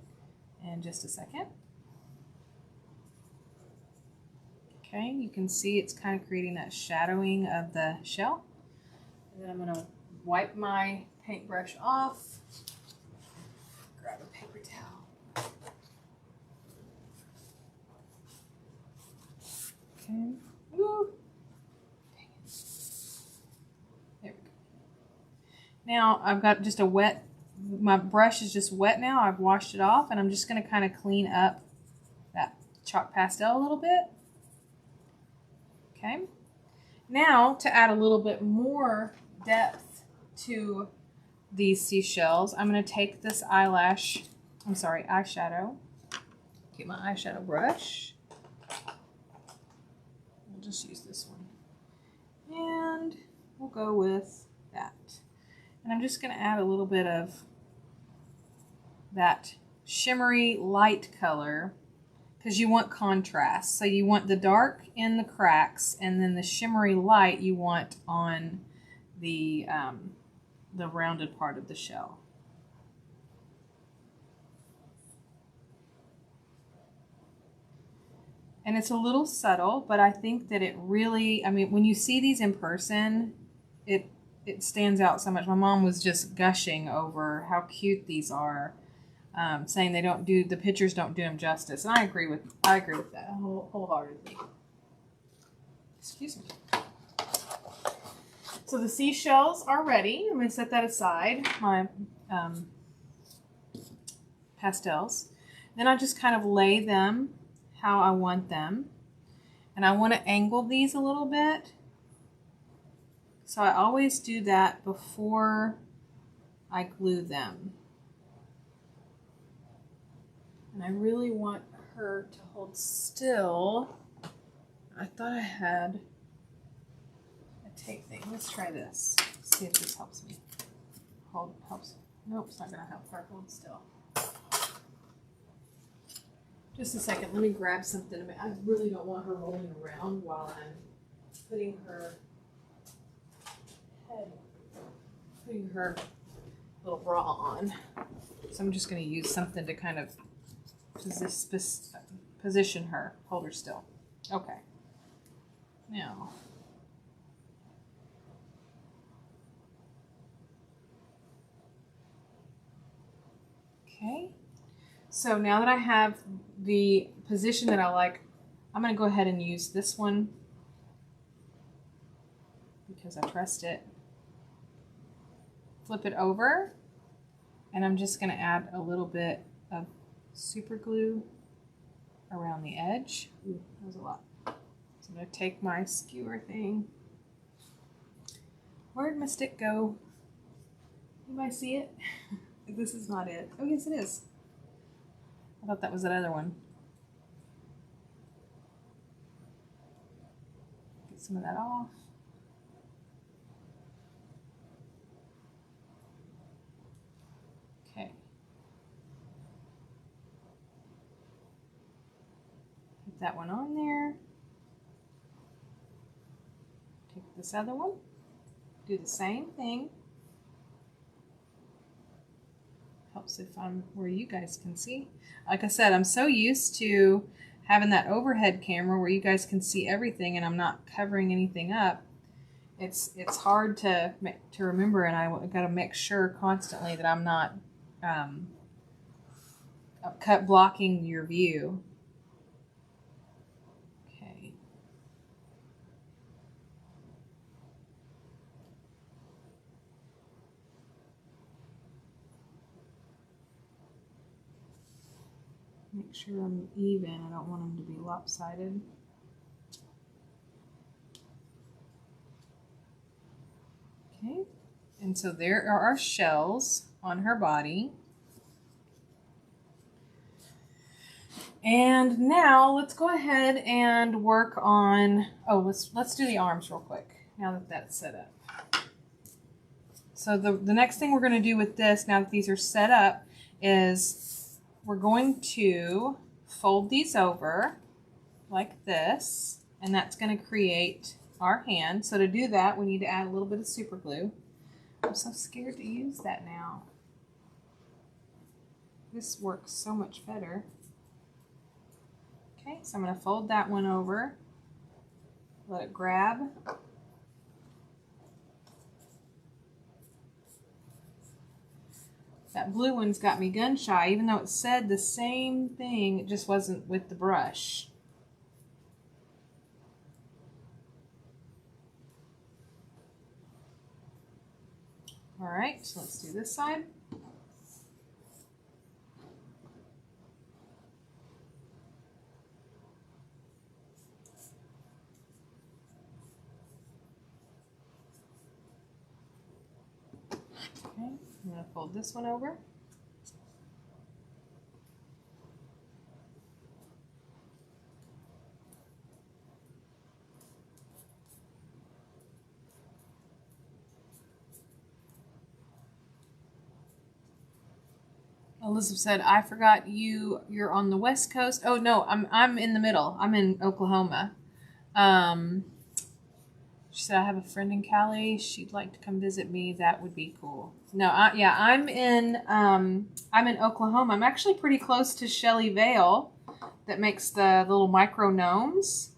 in just a second. Okay, you can see it's kind of creating that shadowing of the shell. And then I'm going to wipe my paintbrush off. Grab a paper towel. Okay. Woo. Dang it. There we go. Now I've got just a wet, my brush is just wet now. I've washed it off, and I'm just going to kind of clean up that chalk pastel a little bit. Okay. Now to add a little bit more depth to these seashells, I'm going to take this eyeshadow. Get my eyeshadow brush. We'll just use this one. And we'll go with that. And I'm just going to add a little bit of that shimmery light color, because you want contrast. So you want the dark in the cracks, and then the shimmery light you want on the rounded part of the shell. And it's a little subtle, but I think that it really, I mean, when you see these in person, it stands out so much. My mom was just gushing over how cute these are, saying the pictures don't do them justice. And I agree with that wholeheartedly. Excuse me. So the seashells are ready. I'm going to set that aside, my pastels. Then I just kind of lay them how I want them. And I want to angle these a little bit. So I always do that before I glue them. And I really want her to hold still. I thought I had a tape thing. Let's try this. See if this helps me. Helps. Nope, it's not gonna help her hold still. Just a second, let me grab something. I really don't want her rolling around while I'm putting her head, putting her little bra on. So I'm just going to use something to kind of position her, hold her still. Okay. Now, okay. So now that I have the position that I like, I'm going to go ahead and use this one because I trust it. Flip it over, and I'm just going to add a little bit of super glue around the edge. Ooh, that was a lot. So I'm going to take my skewer thing. Where'd my stick go? Anybody see it? This is not it. Oh, yes, it is. I thought that was that other one. Get some of that off. Okay. Put that one on there. Take this other one. Do the same thing. Helps if I'm where you guys can see. Like I said, I'm so used to having that overhead camera where you guys can see everything and I'm not covering anything up. It's hard to remember, and I got to make sure constantly that I'm not blocking your view. Okay. Make sure I'm even. I don't want them to be lopsided. Okay, and so there are our shells on her body. And now let's go ahead and work on, let's do the arms real quick now that that's set up. So the next thing we're going to do with this, now that these are set up, is we're going to fold these over like this, and that's going to create our hand. So to do that, we need to add a little bit of super glue. I'm so scared to use that now. This works so much better. Okay, so I'm going to fold that one over, let it grab. That blue one's got me gun shy, even though it said the same thing, it just wasn't with the brush. All right, so let's do this side. Okay, I'm going to fold this one over. Elizabeth said, "I forgot you're on the West Coast." Oh no, I'm in the middle. I'm in Oklahoma. She said, "I have a friend in Cali. She'd like to come visit me. That would be cool." No, I'm in Oklahoma. I'm actually pretty close to Shelley Vale, that makes the little micro gnomes.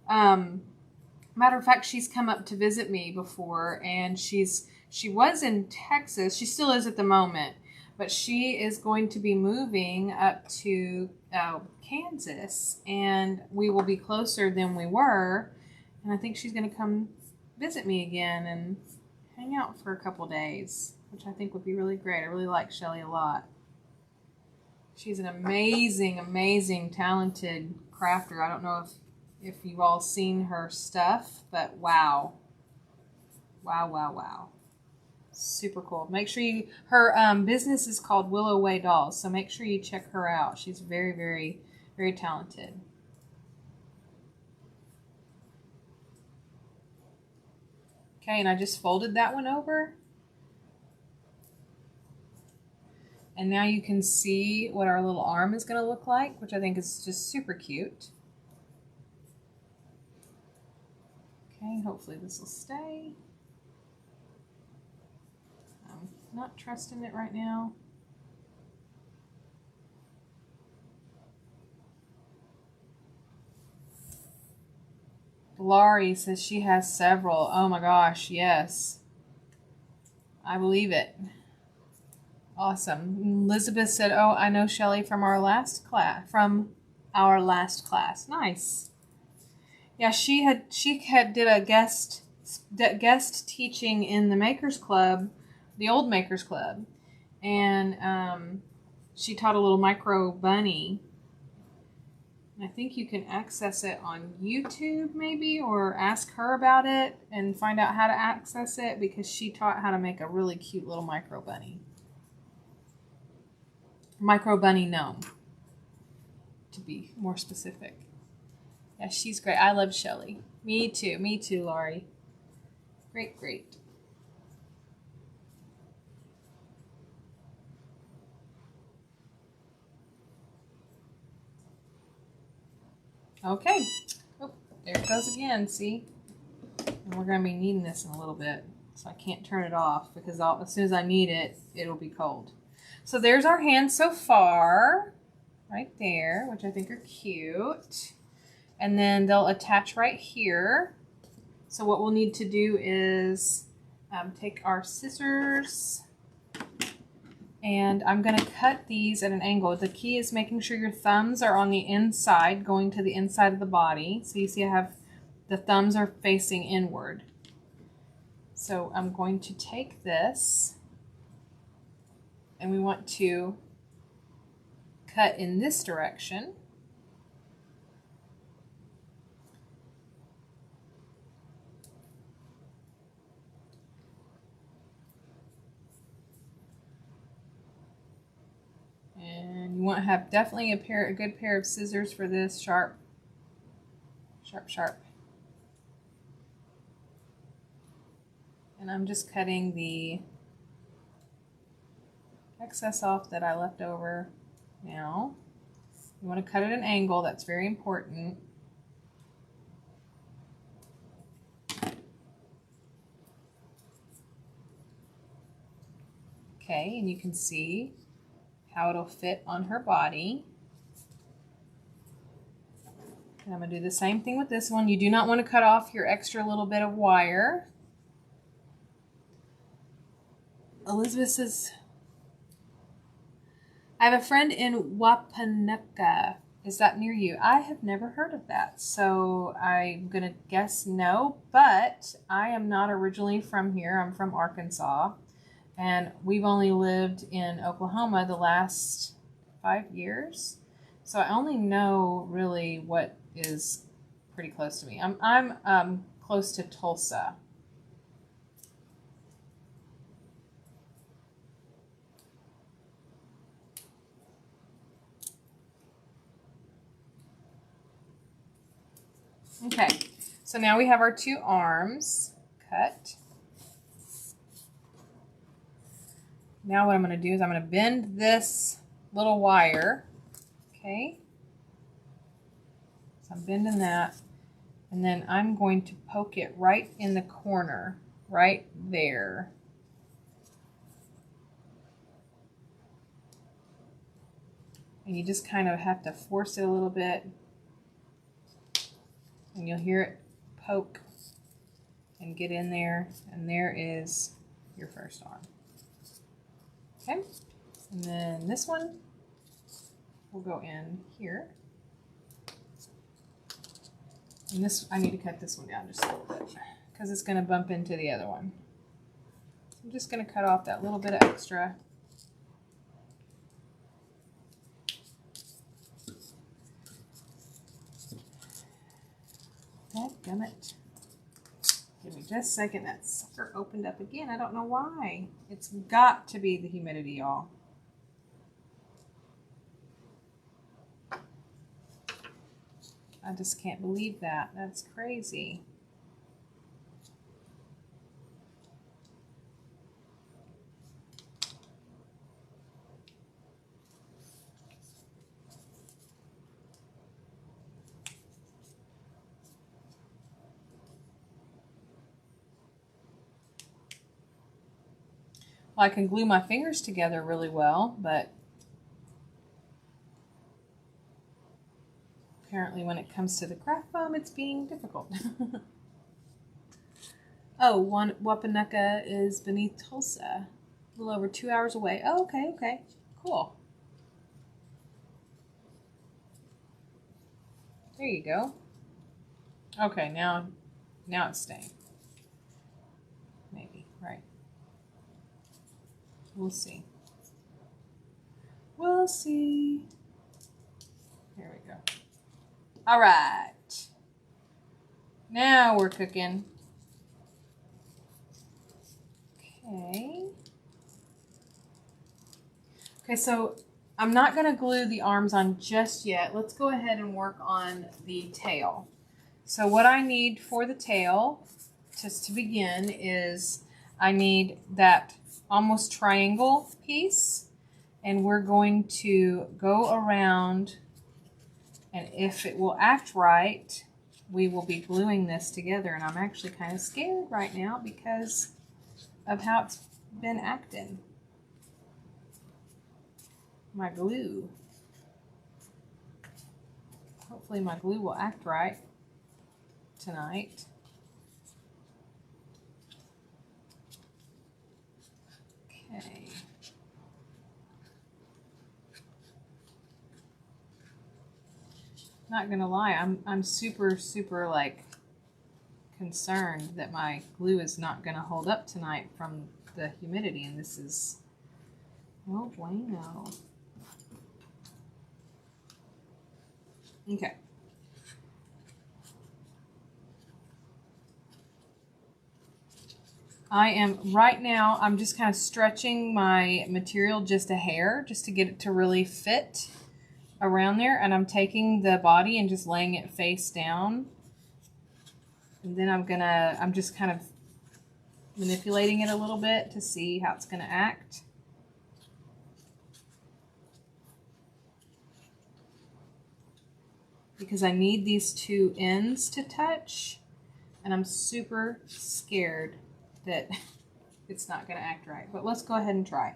Matter of fact, she's come up to visit me before, and she was in Texas. She still is at the moment, but she is going to be moving up to Kansas, and we will be closer than we were. And I think she's going to come visit me again and hang out for a couple days, which I think would be really great. I really like Shelley a lot. She's an amazing, amazing, talented crafter. I don't know if you've all seen her stuff, but wow. Wow, wow, wow. Super cool. Make sure her business is called Willow Way Dolls, so make sure you check her out. She's very, very, very talented. Okay, and I just folded that one over. And now you can see what our little arm is going to look like, which I think is just super cute. Okay, hopefully this will stay. I'm not trusting it right now. Laurie says she has several. Oh my gosh, yes. I believe it. Awesome. Elizabeth said, "Oh, I know Shelly from our last class." Nice. Yeah, she had did a guest teaching in the Makers Club, the old Makers Club, and she taught a little micro bunny. I think you can access it on YouTube maybe, or ask her about it and find out how to access it, because she taught how to make a really cute little micro bunny. Micro bunny gnome, to be more specific. Yeah, she's great. I love Shelly. Me too, Laurie. Great, great. Okay. Oh, there it goes again, see? And we're going to be needing this in a little bit, so I can't turn it off, because as soon as I need it, it'll be cold. So there's our hands so far, right there, which I think are cute. And then they'll attach right here. So what we'll need to do is take our scissors, and I'm going to cut these at an angle. The key is making sure your thumbs are on the inside, going to the inside of the body. So you see I have the thumbs are facing inward. So I'm going to take this, and we want to cut in this direction. And you want to have definitely a good pair of scissors for this, sharp. And I'm just cutting the excess off that I left over now. You want to cut at an angle, that's very important. Okay, and you can see how it'll fit on her body. And I'm going to do the same thing with this one. You do not want to cut off your extra little bit of wire. Elizabeth says, I have a friend in Wapanucka. Is that near you? I have never heard of that, so I'm going to guess no, but I am not originally from here. I'm from Arkansas, and we've only lived in Oklahoma the last 5 years, so I only know really what is pretty close to me. I'm close to Tulsa. Okay, so now we have our 2 arms cut. Now what I'm going to do is I'm going to bend this little wire. Okay, so I'm bending that, and then I'm going to poke it right in the corner, right there. And you just kind of have to force it a little bit, and you'll hear it poke and get in there, and there is your first arm. Okay, and then this one will go in here. And this, I need to cut this one down just a little bit because it's going to bump into the other one. I'm just going to cut off that little bit of extra. Dadgummit. Give me just a second. That sucker opened up again. I don't know why. It's got to be the humidity, y'all. I just can't believe that. That's crazy. Well, I can glue my fingers together really well, but apparently when it comes to the craft foam, it's being difficult. Oh, Wapanucka is beneath Tulsa, a little over 2 hours away. Oh, okay, okay, cool. There you go. Okay, now it's staying. Maybe, right. We'll see. We'll see. There we go. All right. Now we're cooking. Okay. Okay, so I'm not going to glue the arms on just yet. Let's go ahead and work on the tail. So what I need for the tail, just to begin, is I need that almost triangle piece. And we're going to go around, and if it will act right, we will be gluing this together. And I'm actually kind of scared right now because of how it's been acting. My glue. Hopefully my glue will act right tonight. Okay. Not gonna lie, I'm super like concerned that my glue is not gonna hold up tonight from the humidity, and this is oh bueno. Okay. Right now, I'm just kind of stretching my material just a hair, just to get it to really fit around there. And I'm taking the body and just laying it face down. And then I'm just kind of manipulating it a little bit to see how it's gonna act. Because I need these two ends to touch, and I'm super scared that it's not gonna act right. But let's go ahead and try.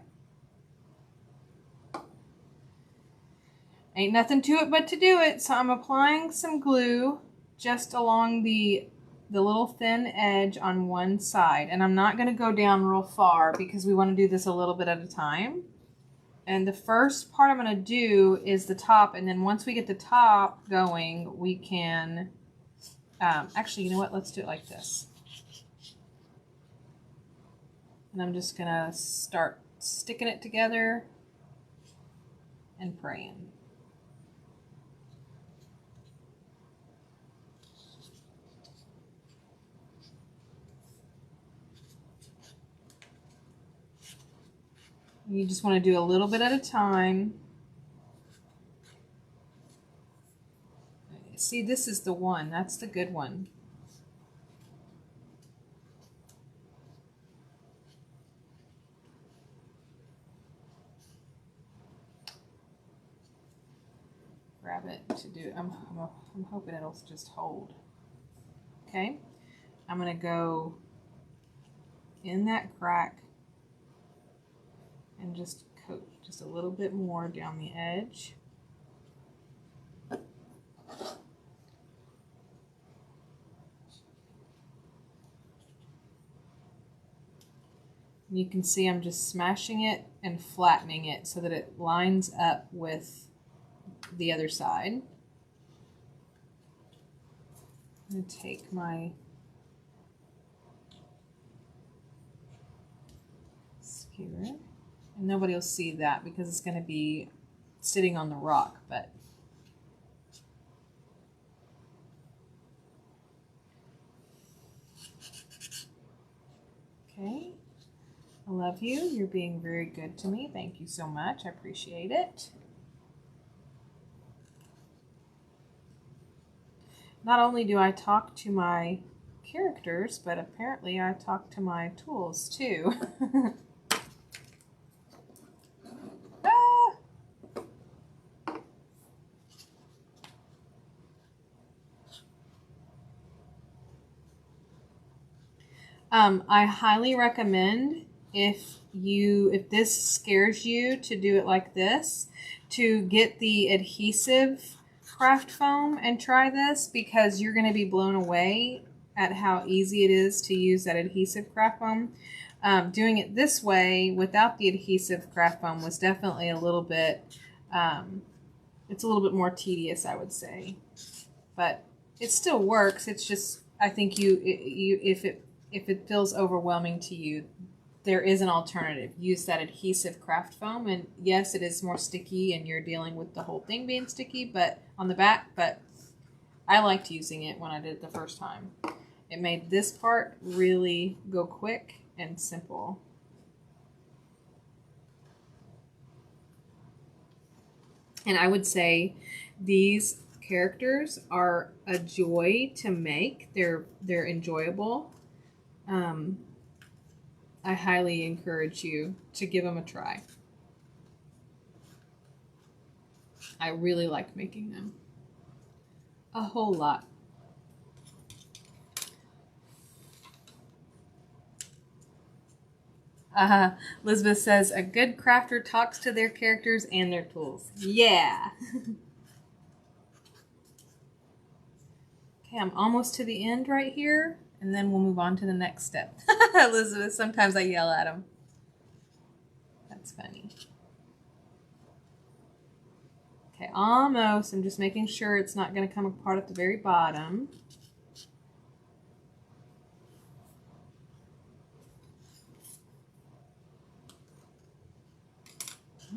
Ain't nothing to it but to do it. So I'm applying some glue just along the little thin edge on one side. And I'm not gonna go down real far because we wanna do this a little bit at a time. And the first part I'm gonna do is the top, and then once we get the top going, we can, actually, you know what? Let's do it like this. And I'm just gonna start sticking it together and praying. You just want to do a little bit at a time. See, this is the one. That's the good one. Grab it to do. I'm hoping it'll just hold. Okay. I'm going to go in that crack and just coat just a little bit more down the edge. You can see I'm just smashing it and flattening it so that it lines up with the other side. I'm going to take my skewer, and nobody will see that because it's going to be sitting on the rock, but okay. I love you. You're being very good to me. Thank you so much. I appreciate it. Not only do I talk to my characters, but apparently I talk to my tools too. I highly recommend, if if this scares you to do it like this, to get the adhesive craft foam and try this, because you're going to be blown away at how easy it is to use that adhesive craft foam. Doing it this way without the adhesive craft foam was definitely a little bit, it's a little bit more tedious, I would say, but it still works. It's just, I think if it feels overwhelming to you, there is an alternative. Use that adhesive craft foam, and yes, it is more sticky and you're dealing with the whole thing being sticky, but on the back, but I liked using it when I did it the first time. It made this part really go quick and simple. And I would say these characters are a joy to make. They're enjoyable. I highly encourage you to give them a try. I really like making them. A whole lot. Elizabeth says, a good crafter talks to their characters and their tools. Yeah. Okay, I'm almost to the end right here, and then we'll move on to the next step. Elizabeth, sometimes I yell at him. That's funny. Okay, almost. I'm just making sure it's not going to come apart at the very bottom.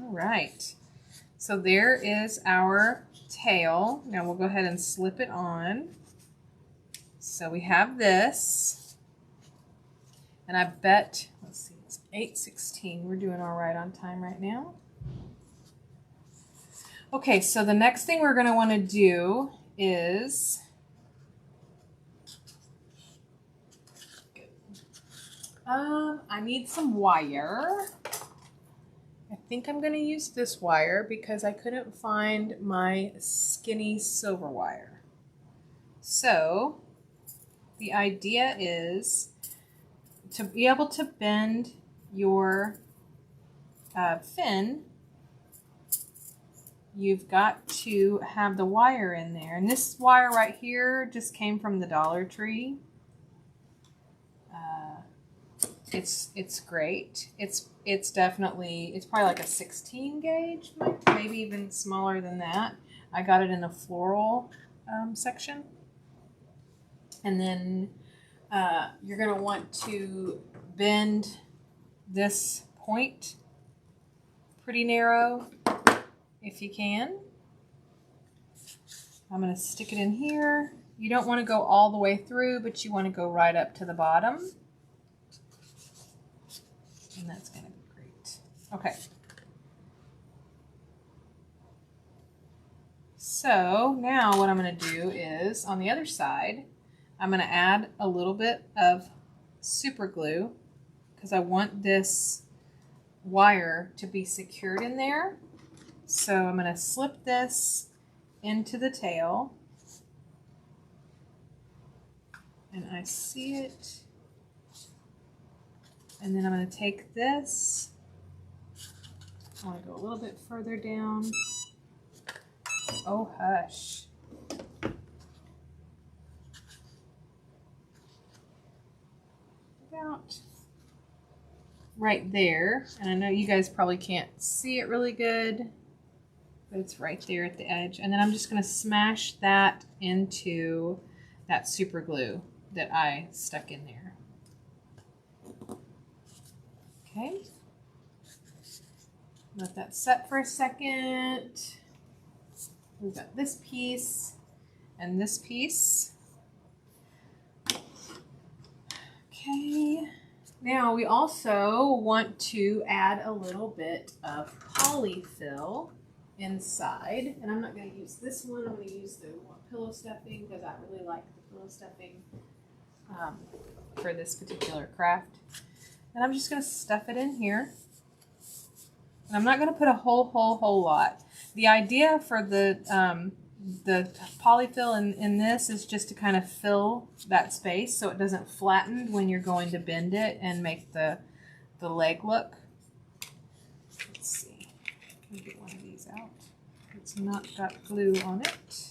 All right. So there is our tail. Now we'll go ahead and slip it on. So we have this. And I bet, let's see, it's 8:16. We're doing all right on time right now. Okay, so the next thing we're going to want to do is I need some wire. I think I'm going to use this wire because I couldn't find my skinny silver wire. So the idea is to be able to bend your fin, you've got to have the wire in there. And this wire right here just came from the Dollar Tree. It's great. It's definitely, it's probably like a 16 gauge, maybe even smaller than that. I got it in the floral section. And then you're going to want to bend this point pretty narrow if you can. I'm going to stick it in here. You don't want to go all the way through, but you want to go right up to the bottom. And that's going to be great. Okay. So now what I'm going to do is on the other side, I'm going to add a little bit of super glue because I want this wire to be secured in there. So I'm going to slip this into the tail. And I see it. And then I'm going to take this. I want to go a little bit further down. Oh, hush. About right there. And I know you guys probably can't see it really good, but it's right there at the edge. And then I'm just going to smash that into that super glue that I stuck in there. Okay. Let that set for a second. We've got this piece and this piece. Okay. Now we also want to add a little bit of polyfill inside. And I'm not going to use this one. I'm going to use the pillow stuffing because I really like the pillow stuffing for this particular craft. And I'm just going to stuff it in here. And I'm not going to put a whole lot. The idea for the polyfill in this is just to kind of fill that space so it doesn't flatten when you're going to bend it and make the leg look it's not got glue on it.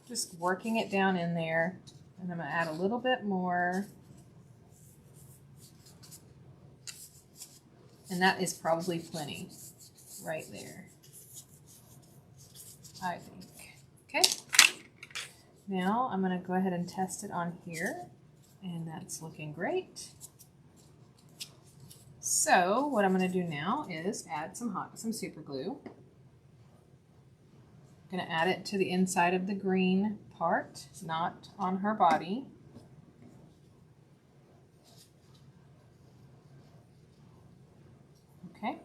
Just working it down in there, and I'm going to add a little bit more. And that is probably plenty right there, I think. Okay. Now I'm going to go ahead and test it on here, and that's looking great. So what I'm going to do now is add some super glue. I'm going to add it to the inside of the green part, not on her body. Okay.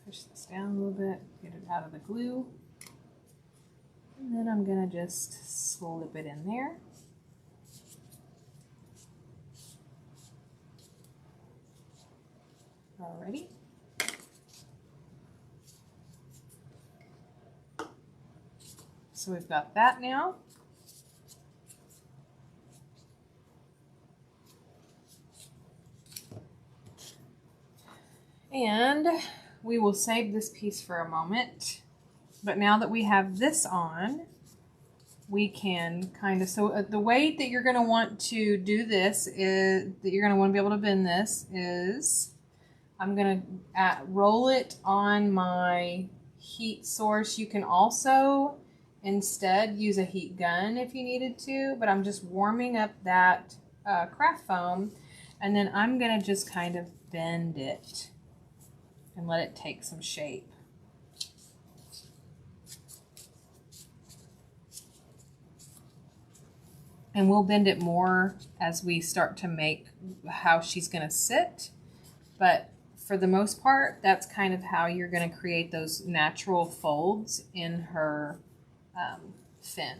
Push this down a little bit, get it out of the glue. And then I'm going to just slip it in there. Alrighty. So we've got that now. And we will save this piece for a moment. But now that we have this on, we can kind of, so the way that you're going to want to do this is, that you're going to want to be able to bend this is, I'm going to roll it on my heat source. You can also instead use a heat gun if you needed to, but I'm just warming up that craft foam, and then I'm going to just kind of bend it and let it take some shape. And we'll bend it more as we start to make how she's going to sit. But for the most part, that's kind of how you're going to create those natural folds in her fin.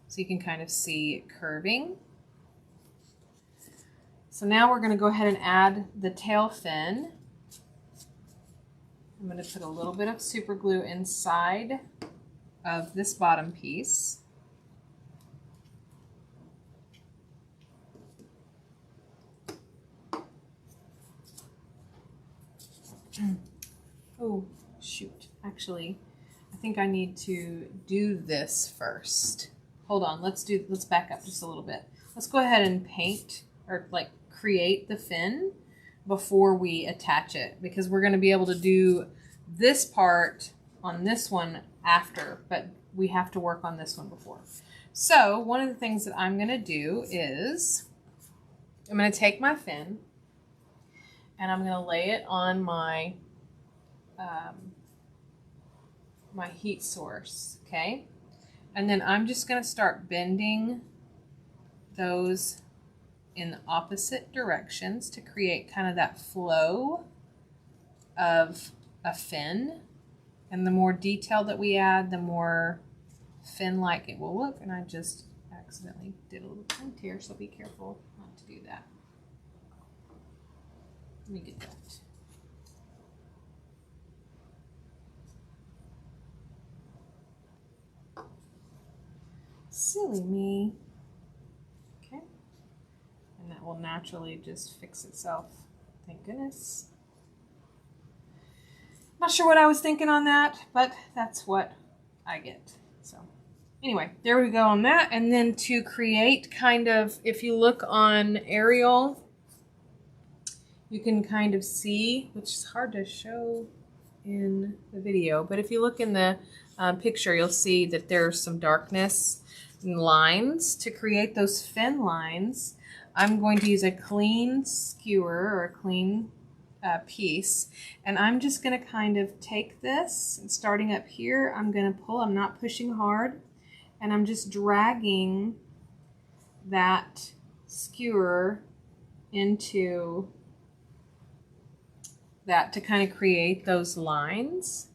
So you can kind of see it curving. So now we're going to go ahead and add the tail fin. I'm going to put a little bit of super glue inside of this bottom piece. Oh, shoot. Actually, I think I need to do this first. Hold on. Let's back up just a little bit. Let's go ahead and paint, or like create the fin before we attach it, because we're going to be able to do this part on this one after, but we have to work on this one before. So one of the things that I'm going to do is I'm going to take my fin and I'm going to lay it on my my heat source, okay? And then I'm just going to start bending those in the opposite directions to create kind of that flow of a fin. And the more detail that we add, the more fin-like it will look. And I just accidentally did a little print here, so be careful not to do that. Let me get that. Silly me. Okay. And that will naturally just fix itself. Thank goodness. Not sure what I was thinking on that, but that's what I get. So anyway, there we go on that. And then to create kind of, if you look on Ariel, you can kind of see, which is hard to show in the video, but if you look in the picture, you'll see that there's some darkness and lines. To create those fin lines, I'm going to use a clean skewer or a clean piece, and I'm just going to kind of take this, and starting up here, I'm going to pull. I'm not pushing hard, and I'm just dragging that skewer into that to kind of create those lines.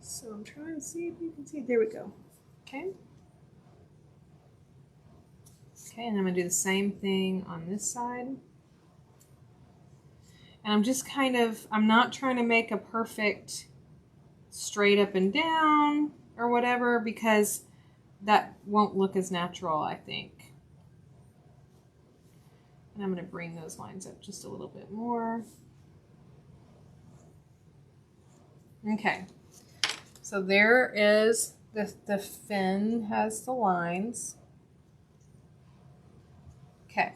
So I'm trying to see if you can see. There we go. Okay. Okay, and I'm going to do the same thing on this side. And I'm just kind of, I'm not trying to make a perfect straight up and down. or whatever, because that won't look as natural, I think. And I'm going to bring those lines up just a little bit more. Okay, so there is the fin has the lines. Okay,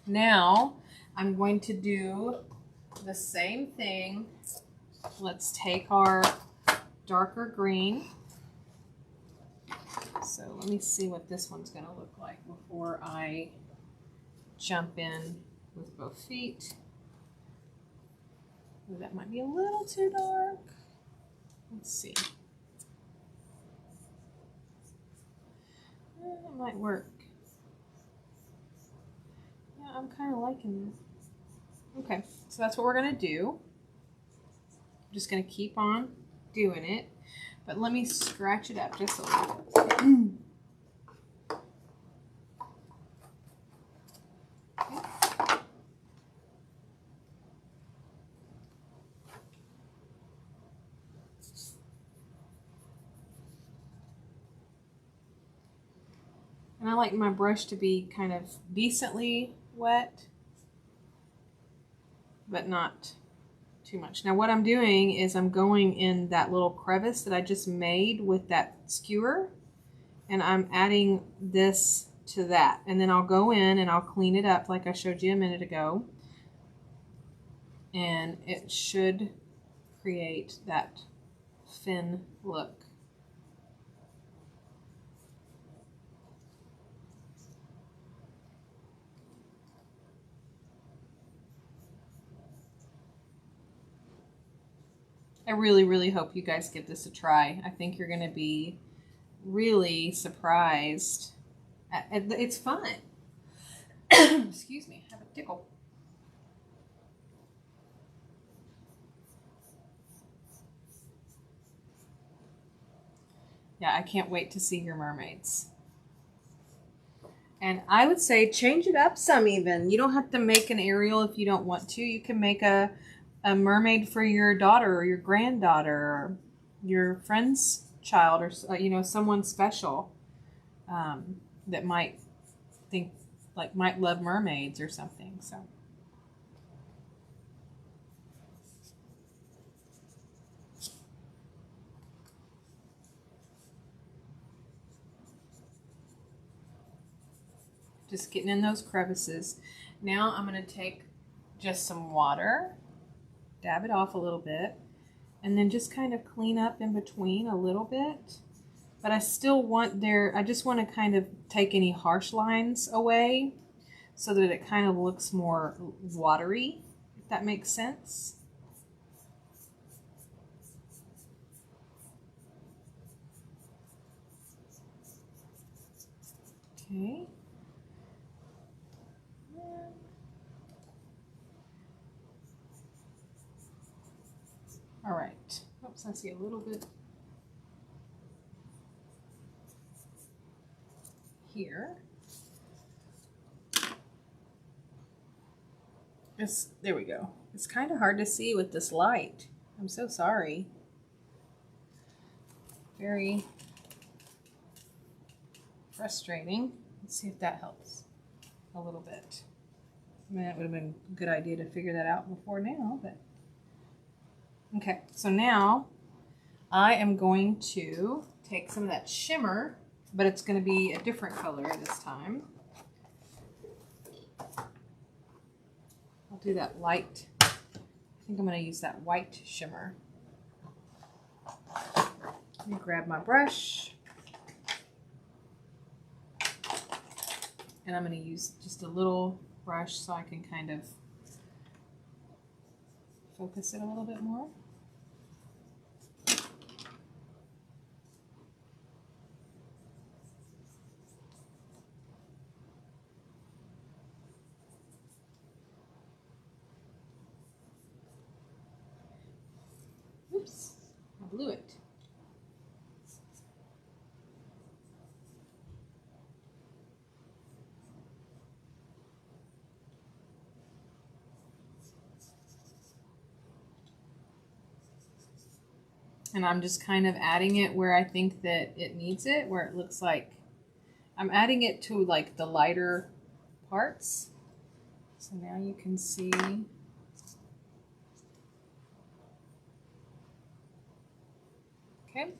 now I'm going to do the same thing. Let's take our darker green. So let me see what this one's going to look like before I jump in with both feet. Ooh, that might be a little too dark. Let's see. It might work. Yeah, I'm kind of liking it. Okay, so that's what we're going to do. I'm just going to keep on doing it. But let me scratch it up just a little bit. And I like my brush to be kind of decently wet, but not too much. Now what I'm doing is I'm going in that little crevice that I just made with that skewer, and I'm adding this to that. And then I'll go in and I'll clean it up like I showed you a minute ago. And it should create that fin look. I really, really hope you guys give this a try. I think you're going to be really surprised. It's fun. Excuse me, I have a tickle. Yeah, I can't wait to see your mermaids. And I would say change it up some even. You don't have to make an Ariel if you don't want to. You can make a mermaid for your daughter or your granddaughter or your friend's child, or you know, someone special that might think, like, might love mermaids or something. So just getting in those crevices. Now I'm going to take just some water, dab it off a little bit, and then just kind of clean up in between a little bit. But I still want I just want to kind of take any harsh lines away so that it kind of looks more watery, if that makes sense. Okay. All right. Oops, I see a little bit here. There we go. It's kind of hard to see with this light. I'm so sorry. Very frustrating. Let's see if that helps a little bit. I mean, it would have been a good idea to figure that out before now, but okay. So now I am going to take some of that shimmer, but it's going to be a different color this time. I'll do that light. I think I'm going to use that white shimmer. Let me grab my brush. And I'm going to use just a little brush so I can kind of focus it a little bit more. Oops, I blew it. And I'm just kind of adding it where I think that it needs it, where it looks like I'm adding it to like the lighter parts. So now you can see. Okay.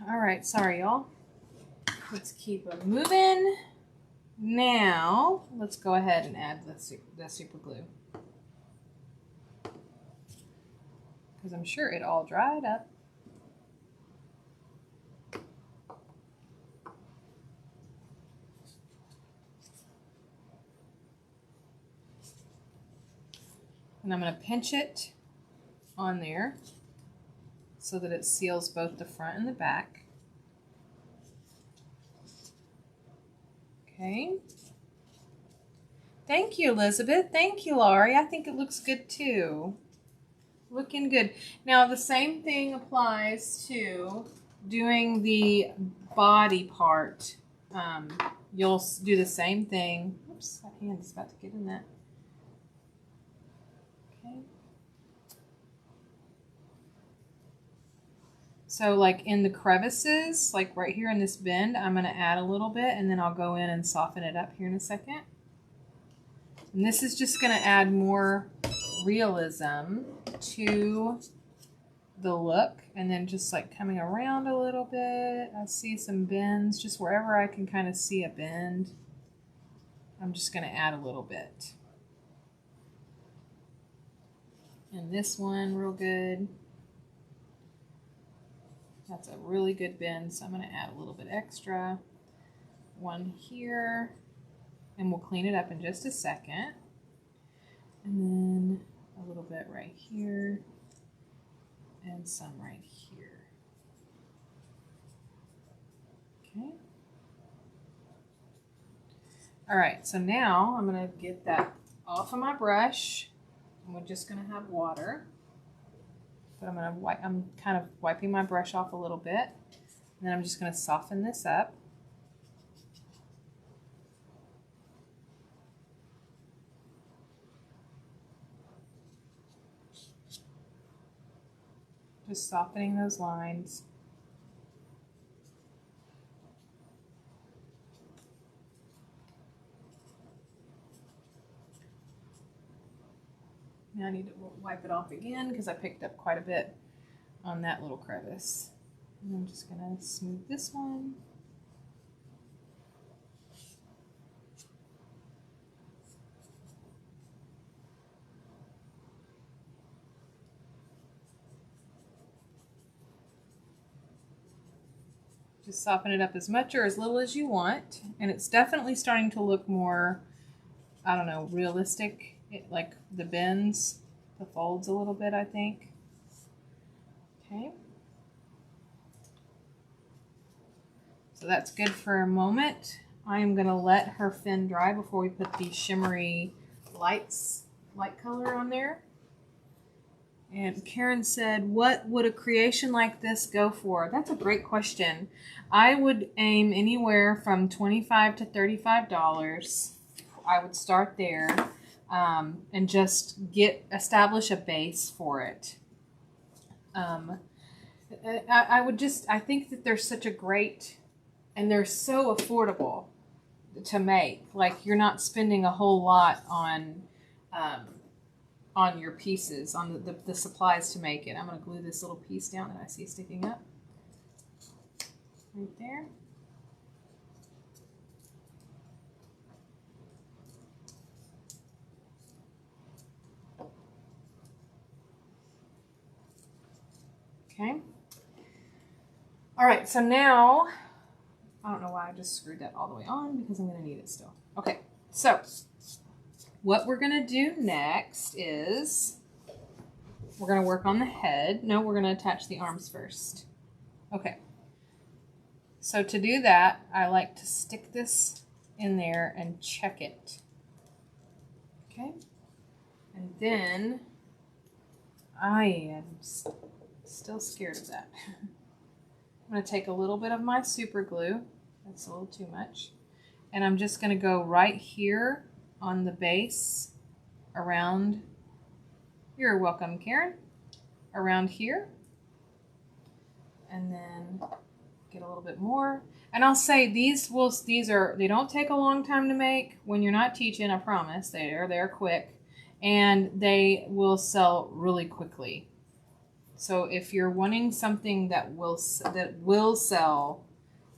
All right, sorry y'all. Let's keep it moving. Now, let's go ahead and add the super glue. Because I'm sure it all dried up. And I'm going to pinch it on there so that it seals both the front and the back. Okay. Thank you, Elizabeth. Thank you, Laurie. I think it looks good too. Looking good. Now the same thing applies to doing the body part. You'll do the same thing. Oops, that hand is about to get in that. Okay. So like in the crevices, like right here in this bend, I'm going to add a little bit and then I'll go in and soften it up here in a second. And this is just going to add more realism to the look, and then just like coming around a little bit. I see some bends, just wherever I can kind of see a bend, I'm just going to add a little bit. And this one real good. That's a really good bend, so I'm going to add a little bit extra. One here, and we'll clean it up in just a second. And then a little bit right here, and some right here. Okay. All right, so now I'm going to get that off of my brush. And we're just going to have water. But I'm kind of wiping my brush off a little bit. And then I'm just going to soften this up. Just softening those lines. Now I need to wipe it off again because I picked up quite a bit on that little crevice. And I'm just going to smooth this one. Just soften it up as much or as little as you want. And it's definitely starting to look more, I don't know, realistic. Like the bends, the folds a little bit, I think. Okay. So that's good for a moment. I am going to let her fin dry before we put the shimmery light color on there. And Karen said, what would a creation like this go for? That's a great question. I would aim anywhere from $25 to $35. I would start there and just establish a base for it. I think that they're such a great, and they're so affordable to make. Like, you're not spending a whole lot on your pieces, on the supplies to make it. I'm going to glue this little piece down that I see sticking up. Right there. Okay. All right, so now, I don't know why I just screwed that all the way on because I'm going to need it still. Okay, so what we're going to do next is we're going to work on the head. No, we're going to attach the arms first. Okay. So to do that, I like to stick this in there and check it. Okay. And then I am still scared of that. I'm going to take a little bit of my super glue. That's a little too much. And I'm just going to go right here on the base around You're welcome, Karen. Around here. And then get a little bit more. And I'll say these they don't take a long time to make when you're not teaching, I promise. They're quick and they will sell really quickly. So if you're wanting something that will sell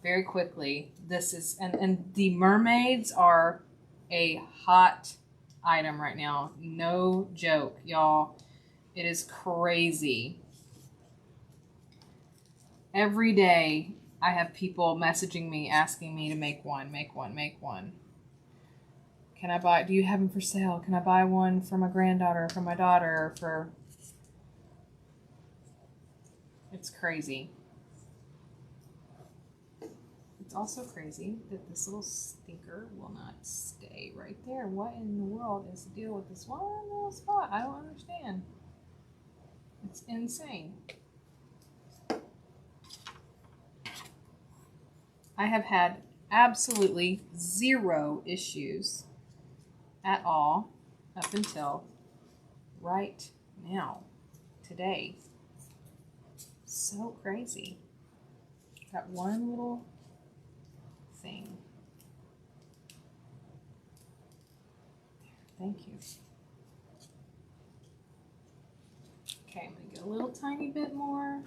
very quickly, this is and the mermaids are a hot item right now. No joke, y'all. It is crazy. Every day I have people messaging me asking me to make one. Can I buy, do you have them for sale? Can I buy one for my granddaughter, for my daughter, for... It's crazy. It's also crazy that this little stinker will not stay right there. What in the world is the deal with this one little spot? I don't understand. It's insane. I have had absolutely zero issues at all up until right now, today. So crazy. Got one little thing. Thank you. Okay, I'm gonna get a little tiny bit more.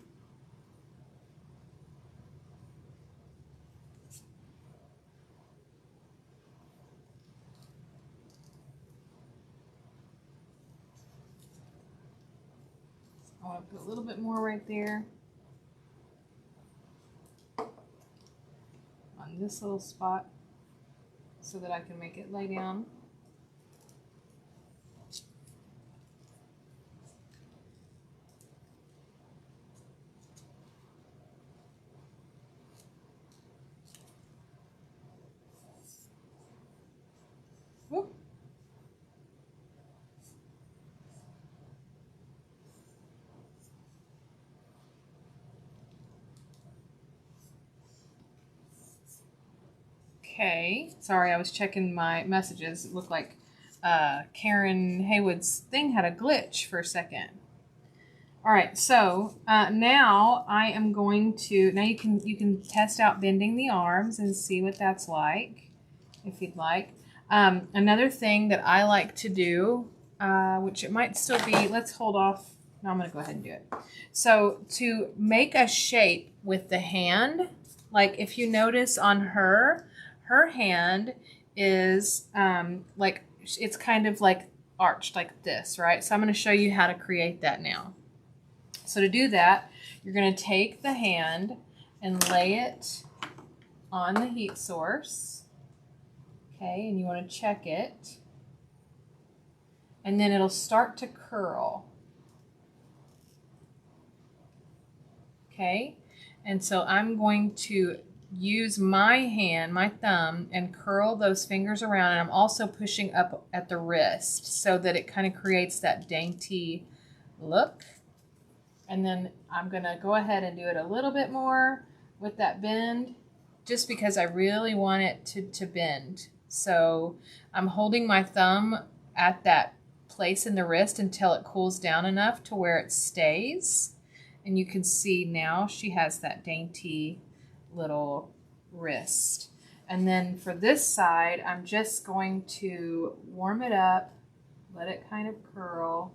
I want to put a little bit more right there on this little spot so that I can make it lay down. Whoop. Okay, sorry, I was checking my messages. It looked like Karen Haywood's thing had a glitch for a second. All right, so now I am going to, now you can test out bending the arms and see what that's like, if you'd like. Another thing that I like to do, which it might still be, let's hold off. No, I'm going to go ahead and do it. So to make a shape with the hand, like if you notice on her hand is like, it's kind of like arched like this, right? So I'm going to show you how to create that now. So to do that, you're going to take the hand and lay it on the heat source. Okay, and you want to check it. And then it'll start to curl. Okay, and so I'm going to use my hand, my thumb, and curl those fingers around. And I'm also pushing up at the wrist so that it kind of creates that dainty look. And then I'm going to go ahead and do it a little bit more with that bend, just because I really want it to bend. So I'm holding my thumb at that place in the wrist until it cools down enough to where it stays. And you can see now she has that dainty little wrist. And then for this side, I'm just going to warm it up, let it kind of curl.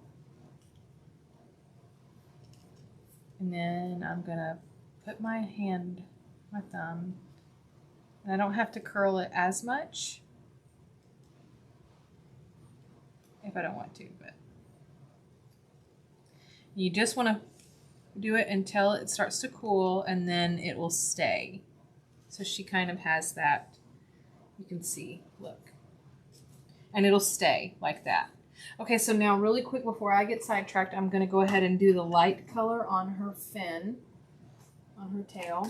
And then I'm going to put my hand, my thumb, and I don't have to curl it as much if I don't want to, but you just want to do it until it starts to cool and then it will stay. So she kind of has that, you can see, look, and it'll stay like that. Okay, so now really quick before I get sidetracked, I'm going to go ahead and do the light color on her fin, on her tail.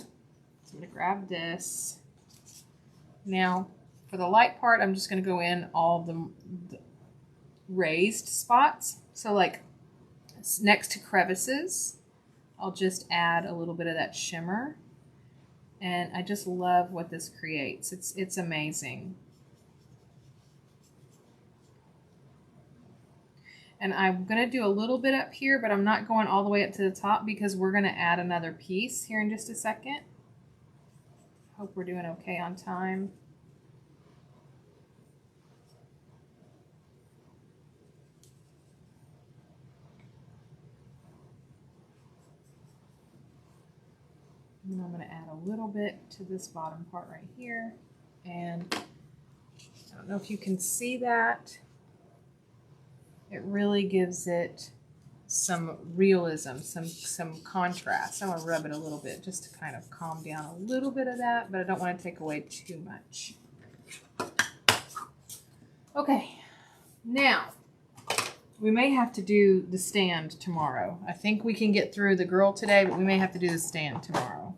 So I'm going to grab this. Now, for the light part, I'm just going to go in all the raised spots. So like next to crevices, I'll just add a little bit of that shimmer. And I just love what this creates. It's amazing. And I'm going to do a little bit up here, but I'm not going all the way up to the top because we're going to add another piece here in just a second. Hope we're doing okay on time. And I'm going to add a little bit to this bottom part right here. And I don't know if you can see that. It really gives it some realism, some contrast. I'm going to rub it a little bit just to kind of calm down a little bit of that, but I don't want to take away too much. Okay, now we may have to do the stand tomorrow. I think we can get through the girl today, but we may have to do the stand tomorrow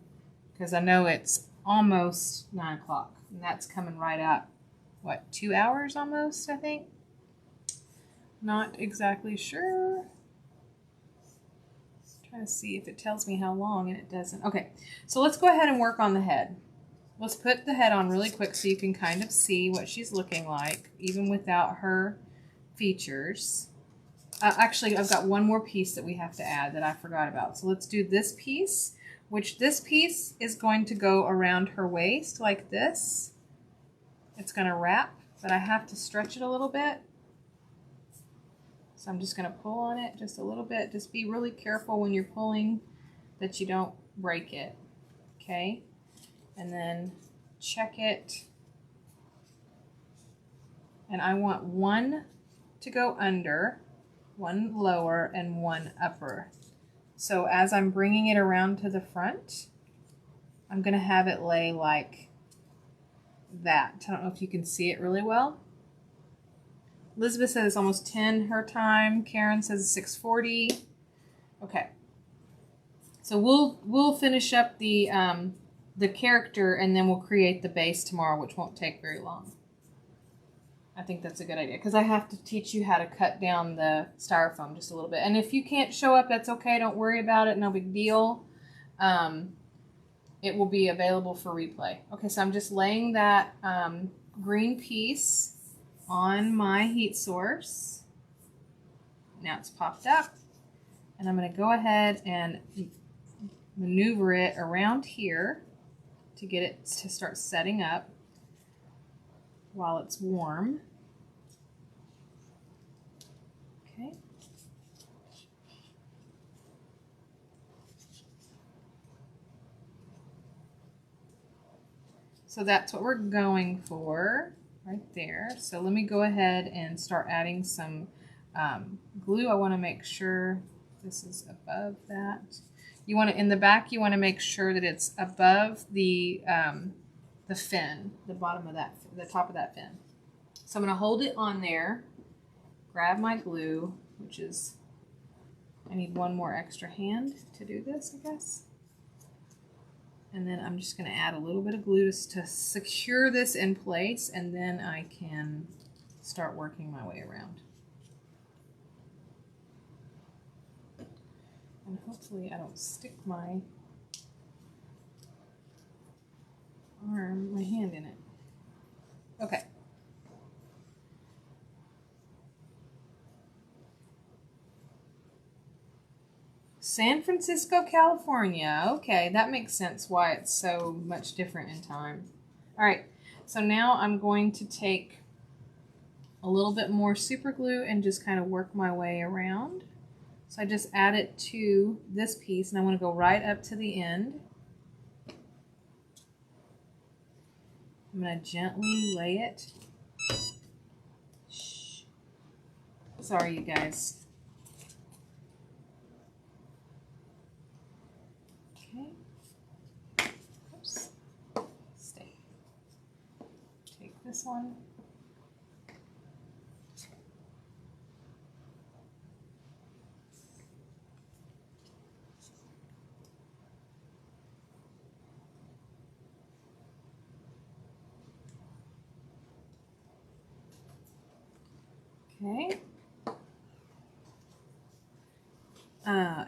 because I know it's almost 9 o'clock and that's coming right up, what, 2 hours almost, I think? Not exactly sure. Trying to see if it tells me how long, and it doesn't. Okay, so let's go ahead and work on the head. Let's put the head on really quick so you can kind of see what she's looking like, even without her features. Actually, I've got one more piece that we have to add that I forgot about. So let's do this piece, which this piece is going to go around her waist like this. It's going to wrap, but I have to stretch it a little bit. So I'm just going to pull on it just a little bit. Just be really careful when you're pulling that you don't break it. Okay? And then check it. And I want one to go under, one lower, and one upper. So as I'm bringing it around to the front, I'm going to have it lay like that. I don't know if you can see it really well. Elizabeth says it's almost 10 her time. Karen says 6:40. Okay. So we'll finish up the character and then we'll create the base tomorrow, which won't take very long. I think that's a good idea because I have to teach you how to cut down the styrofoam just a little bit. And if you can't show up, that's okay. Don't worry about it. No big deal. It will be available for replay. Okay, so I'm just laying that green piece on my heat source. Now it's popped up, and I'm going to go ahead and maneuver it around here to get it to start setting up while it's warm. Okay. So that's what we're going for. Right there. So let me go ahead and start adding some glue. I want to make sure this is above that. You want to, in the back, you want to make sure that it's above the fin, the bottom of that, the top of that fin. So I'm going to hold it on there, grab my glue, which is, I need one more extra hand to do this, I guess. And then I'm just going to add a little bit of glue to secure this in place, and then I can start working my way around. And hopefully I don't stick my hand in it. Okay. San Francisco, California. Okay, that makes sense why it's so much different in time. All right, so now I'm going to take a little bit more super glue and just kind of work my way around. So I just add it to this piece, and I want to go right up to the end. I'm going to gently lay it. Shh. Sorry, you guys. Okay. Oops. Stay. Take this one. Okay.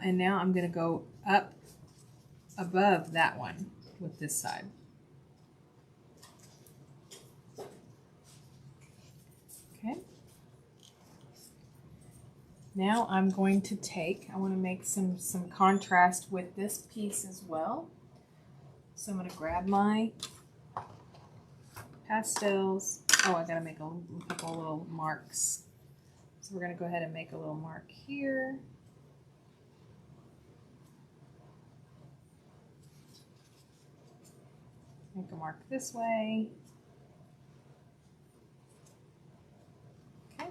And now I'm going to go up above that one with this side. Okay. Now I'm going to I want to make some contrast with this piece as well. So I'm going to grab my pastels. Oh, I got to make a couple little marks. So we're going to go ahead and make a little mark here. Make a mark this way. Okay.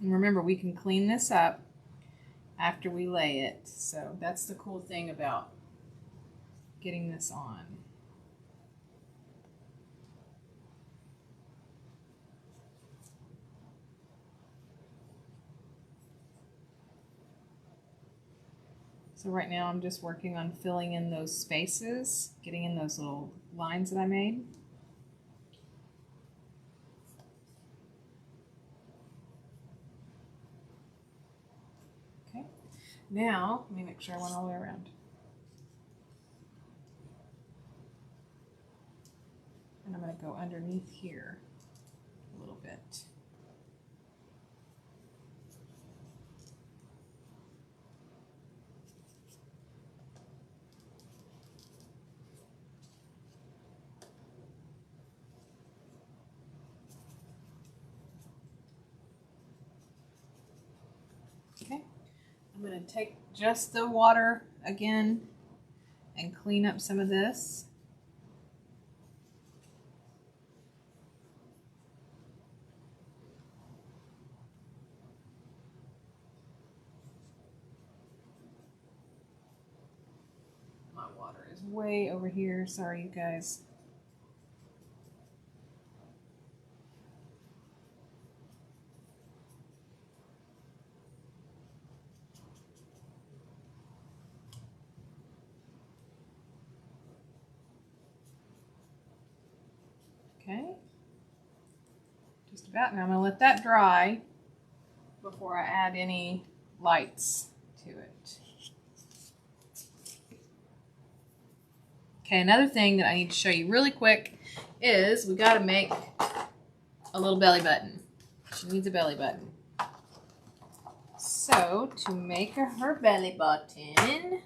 And remember, we can clean this up after we lay it. So that's the cool thing about getting this on. So right now I'm just working on filling in those spaces, getting in those little lines that I made. Okay, now let me make sure I went all the way around. And I'm going to go underneath here a little bit. Okay, I'm going to take just the water again and clean up some of this. My water is way over here. Sorry, you guys. Okay, just about. Now I'm going to let that dry before I add any lights to it. Okay, another thing that I need to show you really quick is we got to make a little belly button. She needs a belly button. So to make her belly button,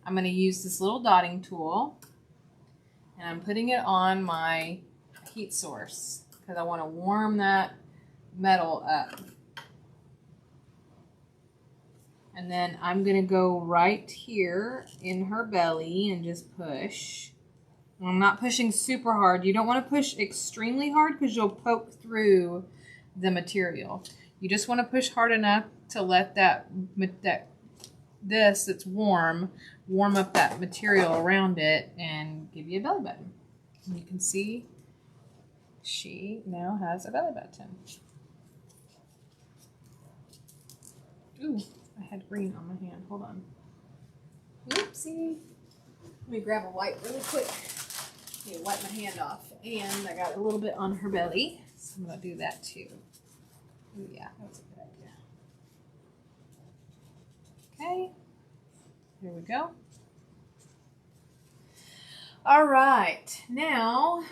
I'm going to use this little dotting tool, and I'm putting it on my heat source because I want to warm that metal up. And then I'm going to go right here in her belly and just push. I'm not pushing super hard. You don't want to push extremely hard because you'll poke through the material. You just want to push hard enough to let this that's warm up that material around it and give you a belly button. And you can see she now has a belly button. Ooh, I had green on my hand. Hold on. Oopsie. Let me grab a wipe really quick. I wipe my hand off. And I got a little bit on her belly, so I'm going to do that too. Ooh, yeah, that's a good idea. Okay, here we go. All right, now,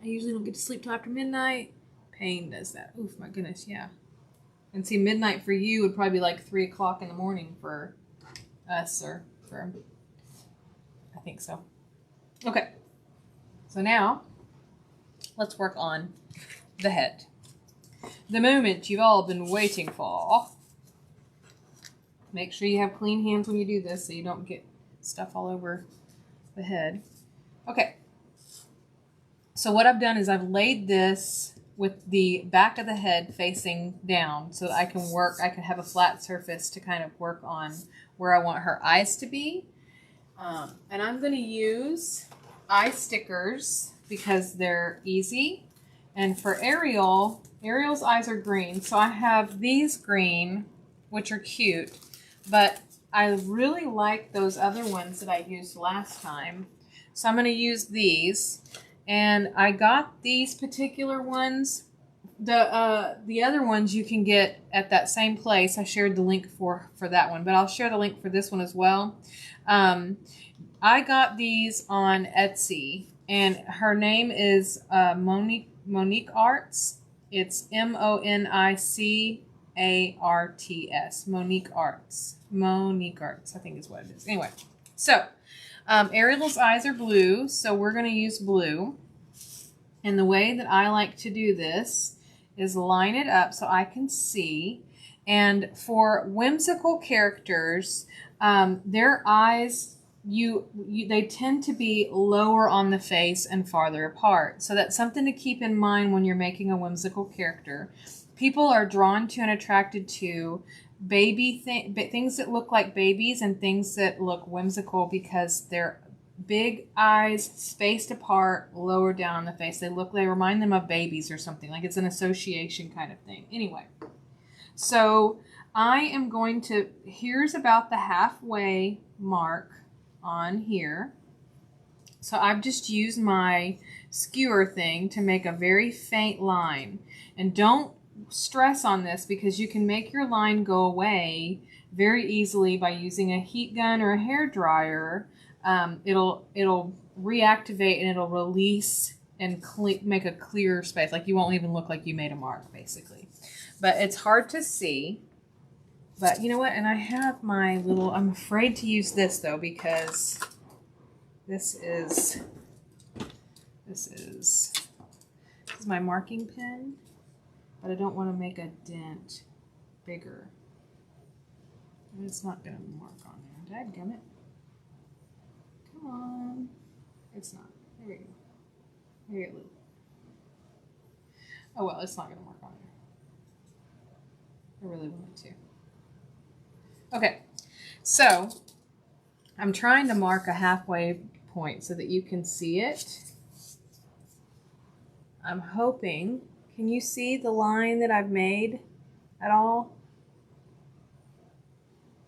I usually don't get to sleep till after midnight. Pain does that. Oof, my goodness, yeah. And see, midnight for you would probably be like 3 o'clock in the morning for us, or for, I think so. Okay, so now, let's work on the head. The moment you've all been waiting for. Make sure you have clean hands when you do this so you don't get stuff all over the head. Okay. So what I've done is I've laid this with the back of the head facing down so that I can have a flat surface to kind of work on where I want her eyes to be. And I'm going to use eye stickers because they're easy. And for Ariel's eyes are green. So I have these green, which are cute. But I really like those other ones that I used last time. So I'm going to use these. And I got these particular ones. The other ones you can get at that same place. I shared the link for that one, but I'll share the link for this one as well. I got these on Etsy, and her name is Monique Arts. It's MONICARTS. Monique Arts. Monique Arts, I think is what it is. Anyway, so Ariel's eyes are blue, so we're going to use blue. And the way that I like to do this is line it up so I can see. And for whimsical characters, their eyes, they tend to be lower on the face and farther apart. So that's something to keep in mind when you're making a whimsical character. People are drawn to and attracted to things that look like babies and things that look whimsical because they're big eyes, spaced apart, lower down on the face. They remind them of babies or something. Like it's an association kind of thing. Anyway, so I am going to, here's about the halfway mark on here. So I've just used my skewer thing to make a very faint line. And don't stress on this because you can make your line go away very easily by using a heat gun or a hair dryer. It'll reactivate and it'll release and make a clear space. Like you won't even look like you made a mark, basically. But it's hard to see. But you know what? And I have my little, I'm afraid to use this though because this is my marking pen. But I don't want to make a dent bigger. And it's not going to mark on there. Dadgummit. Come on. It's not. There we go. There you go. Oh well, it's not going to mark on there. I really wanted to. Okay, so I'm trying to mark a halfway point so that you can see it. I'm hoping, can you see the line that I've made at all?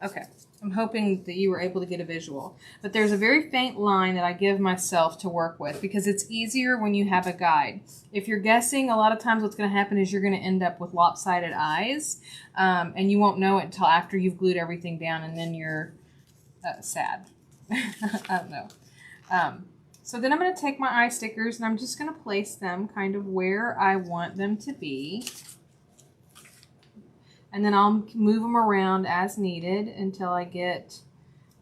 Okay, I'm hoping that you were able to get a visual. But there's a very faint line that I give myself to work with because it's easier when you have a guide. If you're guessing, a lot of times what's going to happen is you're going to end up with lopsided eyes, and you won't know it until after you've glued everything down, and then you're sad. I don't know. So then I'm going to take my eye stickers and I'm just going to place them kind of where I want them to be. And then I'll move them around as needed until I get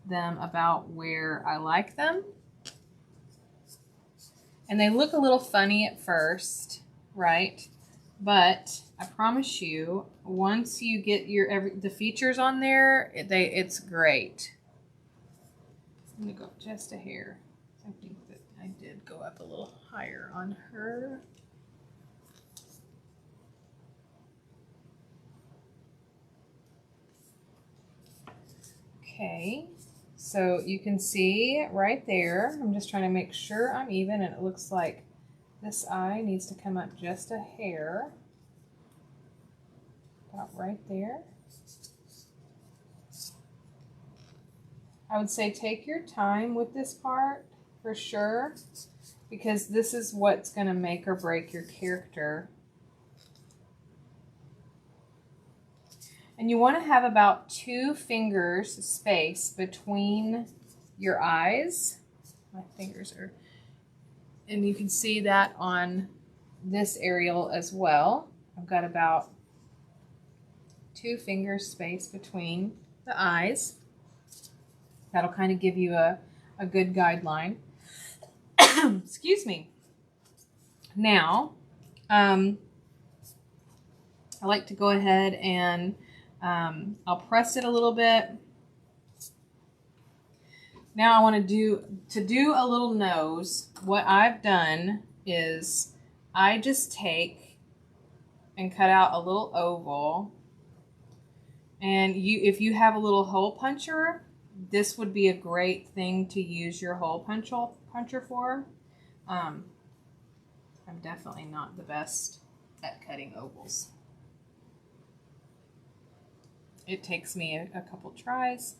them about where I like them. And they look a little funny at first, right? But I promise you, once you get the features on there, it's great. I'm going to go just a hair. I think that I did go up a little higher on her. Okay, so you can see right there, I'm just trying to make sure I'm even, and it looks like this eye needs to come up just a hair. About right there. I would say take your time with this part for sure, because this is what's going to make or break your character. And you want to have about 2 fingers space between your eyes. My fingers are, and you can see that on this Ariel as well. I've got about 2 fingers space between the eyes. That'll kind of give you a good guideline. Excuse me. Now, I like to go ahead and I'll press it a little bit. Now I want to do a little nose. What I've done is I just take and cut out a little oval. And if you have a little hole puncher, this would be a great thing to use your hole puncher for. I'm definitely not the best at cutting ovals. It takes me a couple tries.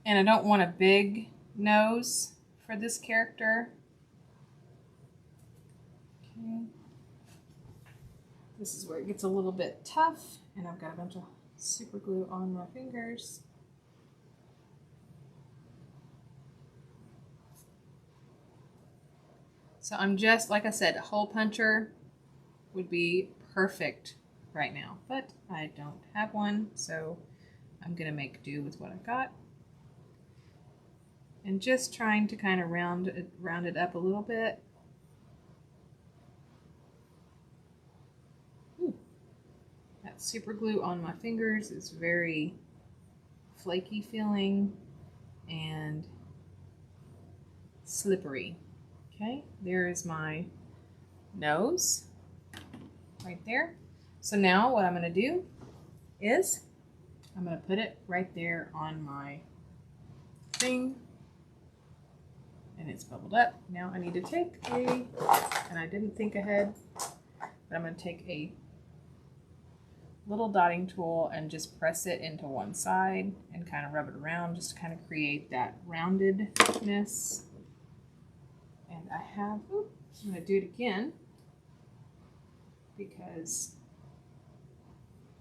And I don't want a big nose for this character. Okay. This is where it gets a little bit tough, and I've got a bunch of super glue on my fingers. So I'm just, like I said, a hole puncher would be perfect right now, but I don't have one, so I'm gonna make do with what I've got. And just trying to kind of round it up a little bit. Ooh. That super glue on my fingers is very flaky feeling and slippery. Okay, there is my nose right there. So now what I'm going to do is I'm going to put it right there on my thing, and it's bubbled up. Now I need to take and I didn't think ahead, but I'm going to take a little dotting tool and just press it into one side and kind of rub it around just to kind of create that roundedness. And I have, I'm going to do it again because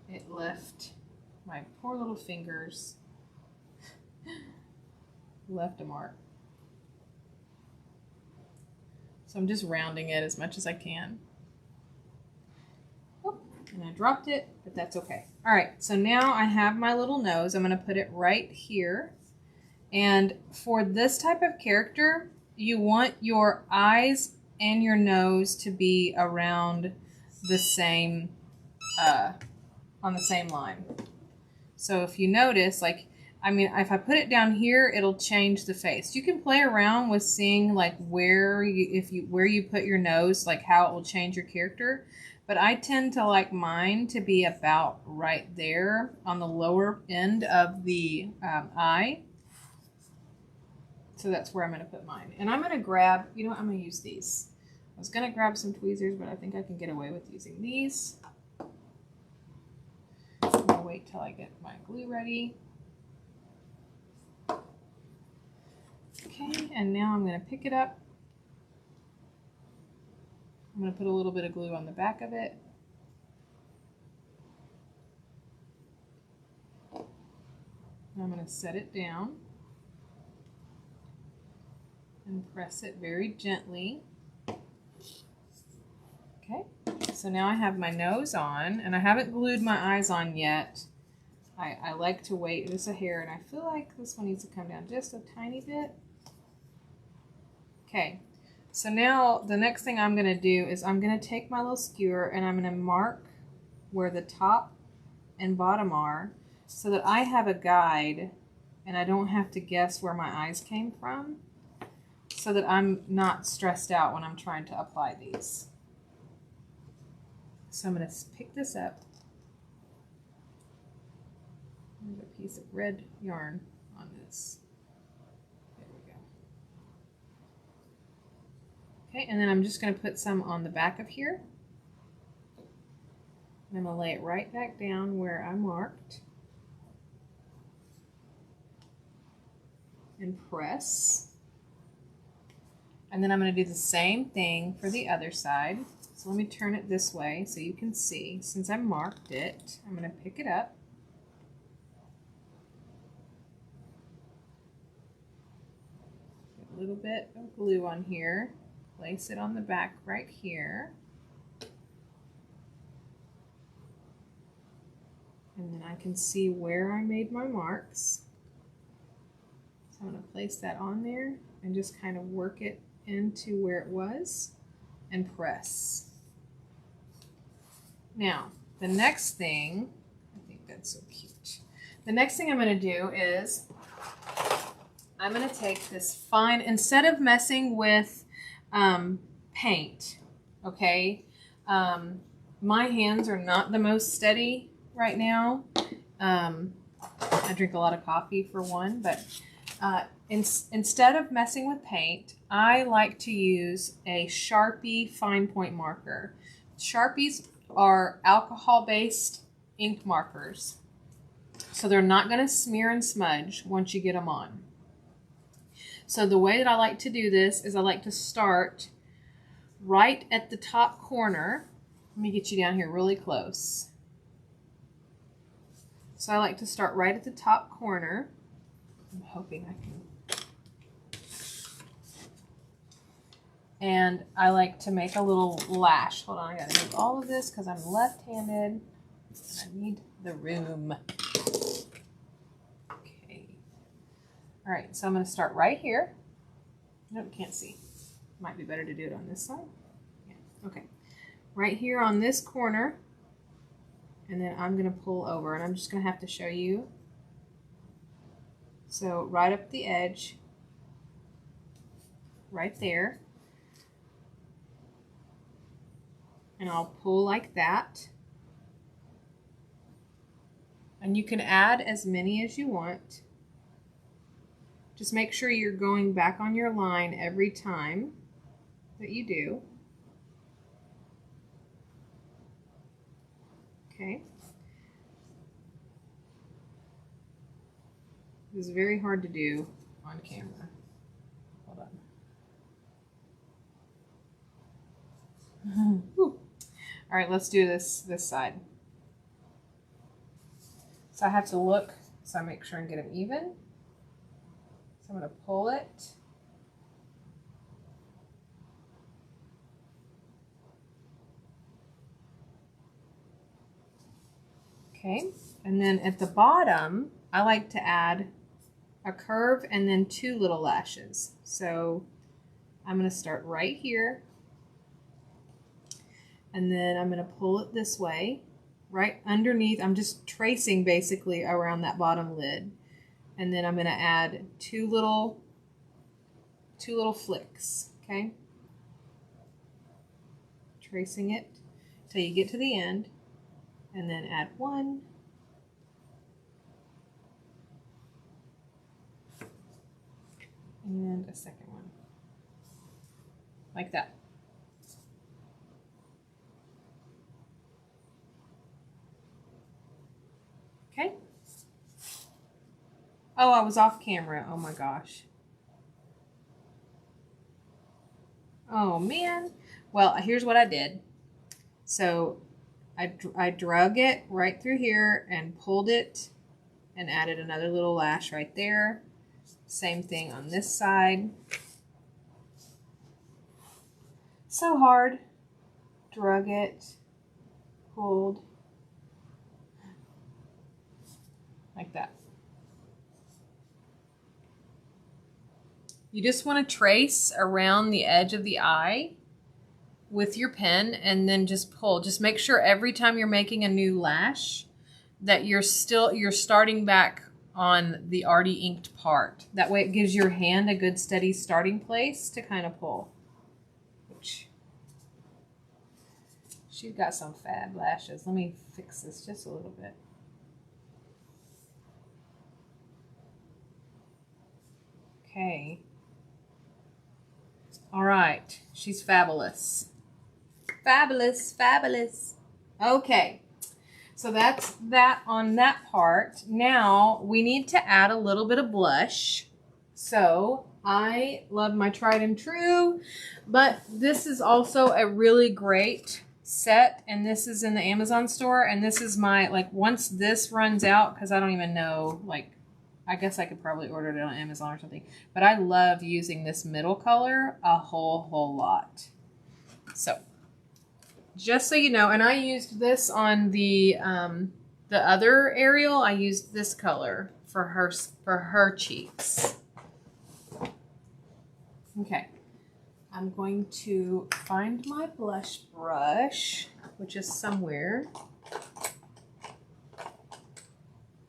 it left my poor little fingers left a mark. So I'm just rounding it as much as I can. Oh, and I dropped it, but that's okay. All right, so now I have my little nose. I'm going to put it right here. And for this type of character, you want your eyes and your nose to be around the same, on the same line. So if you notice, like, I mean, if I put it down here, it'll change the face. You can play around with seeing like where you put your nose, like how it will change your character. But I tend to like mine to be about right there on the lower end of the eye. So that's where I'm going to put mine. And I'm going to grab, you know what, I'm going to use these. I was going to grab some tweezers, but I think I can get away with using these. I'm going to wait till I get my glue ready. Okay, and now I'm going to pick it up. I'm going to put a little bit of glue on the back of it. And I'm going to set it down and press it very gently. Okay, so now I have my nose on, and I haven't glued my eyes on yet. I like to wait just a hair, and I feel like this one needs to come down just a tiny bit. Okay, so now the next thing I'm going to do is I'm going to take my little skewer and I'm going to mark where the top and bottom are so that I have a guide and I don't have to guess where my eyes came from, so that I'm not stressed out when I'm trying to apply these. So I'm going to pick this up. There's a piece of red yarn on this. There we go. Okay, and then I'm just going to put some on the back of here. And I'm going to lay it right back down where I marked. And press. And then I'm going to do the same thing for the other side. So let me turn it this way so you can see. Since I marked it, I'm going to pick it up. Get a little bit of glue on here. Place it on the back right here. And then I can see where I made my marks. So I'm going to place that on there and just kind of work it into where it was and press. Now, the next thing, I think that's so cute. The next thing I'm going to do is I'm going to take this fine, instead of messing with paint, okay, my hands are not the most steady right now. I drink a lot of coffee for one, but instead of messing with paint, I like to use a Sharpie fine point marker. Sharpies are alcohol-based ink markers, so they're not going to smear and smudge once you get them on. So the way that I like to do this is I like to start right at the top corner. Let me get you down here really close. So I like to start right at the top corner. I'm hoping I can. And I like to make a little lash. Hold on, I gotta move all of this because I'm left-handed. I need the room. Okay. All right, so I'm gonna start right here. Nope, can't see. Might be better to do it on this side. Yeah, okay. Right here on this corner. And then I'm gonna pull over, and I'm just gonna have to show you. So right up the edge, right there. And I'll pull like that. And you can add as many as you want. Just make sure you're going back on your line every time that you do. Okay. This is very hard to do on camera. Hold on. All right, let's do this side. So I have to look, so I make sure and get them even. So I'm going to pull it. Okay, and then at the bottom, I like to add a curve and then 2 little lashes. So I'm going to start right here. And then I'm going to pull it this way, right underneath. I'm just tracing basically around that bottom lid. And then I'm going to add 2 little flicks, okay? Tracing it till you get to the end, and then add 1. And a second one, like that. Okay. Oh, I was off camera. Oh my gosh. Oh man. Well, here's what I did. So I drug it right through here and pulled it and added another little lash right there. Same thing on this side. So hard. Drug it, pulled, like that. You just want to trace around the edge of the eye with your pen and then just pull. Just make sure every time you're making a new lash that you're starting back on the already inked part. That way it gives your hand a good steady starting place to kind of pull. Which, she's got some fab lashes. Let me fix this just a little bit. Okay. All right, she's fabulous. Fabulous, fabulous. Okay, so that's that on that part. Now we need to add a little bit of blush. So I love my tried and true, but this is also a really great set, and this is in the Amazon store, and this is my, like, once this runs out, because I don't even know, like, I guess I could probably order it on Amazon or something. But I love using this middle color a whole lot. So, just so you know, and I used this on the other Ariel. I used this color for her cheeks. Okay. I'm going to find my blush brush, which is somewhere.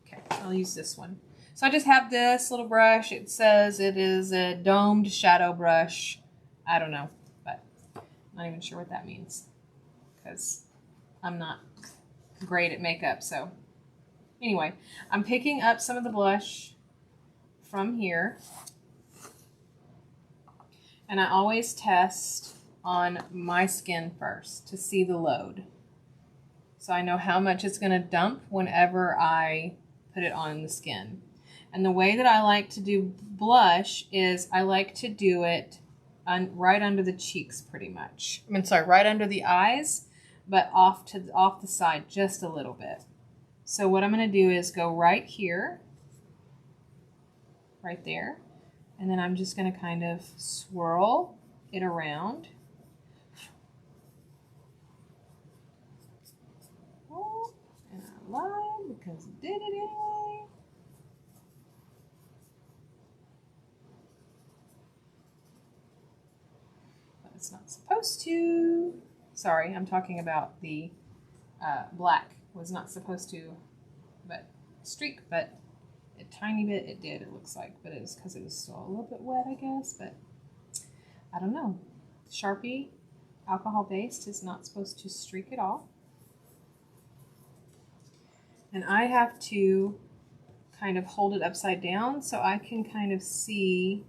Okay, I'll use this one. So I just have this little brush. It says it is a domed shadow brush. I don't know, but I'm not even sure what that means because I'm not great at makeup. So anyway, I'm picking up some of the blush from here. And I always test on my skin first to see the load. So I know how much it's going to dump whenever I put it on the skin. And the way that I like to do blush is I like to do it right under the cheeks pretty much. I mean, sorry, right under the eyes, but off the side just a little bit. So what I'm going to do is go right here, right there, and then I'm just going to kind of swirl it around. Oh, and I lied because it did it anyway. But it's not supposed to. Sorry, I'm talking about the black. Was not supposed to, but streak, but a tiny bit it did, it looks like, but it was because it was still a little bit wet, I guess, but I don't know. Sharpie alcohol based is not supposed to streak at all. And I have to kind of hold it upside down so I can kind of see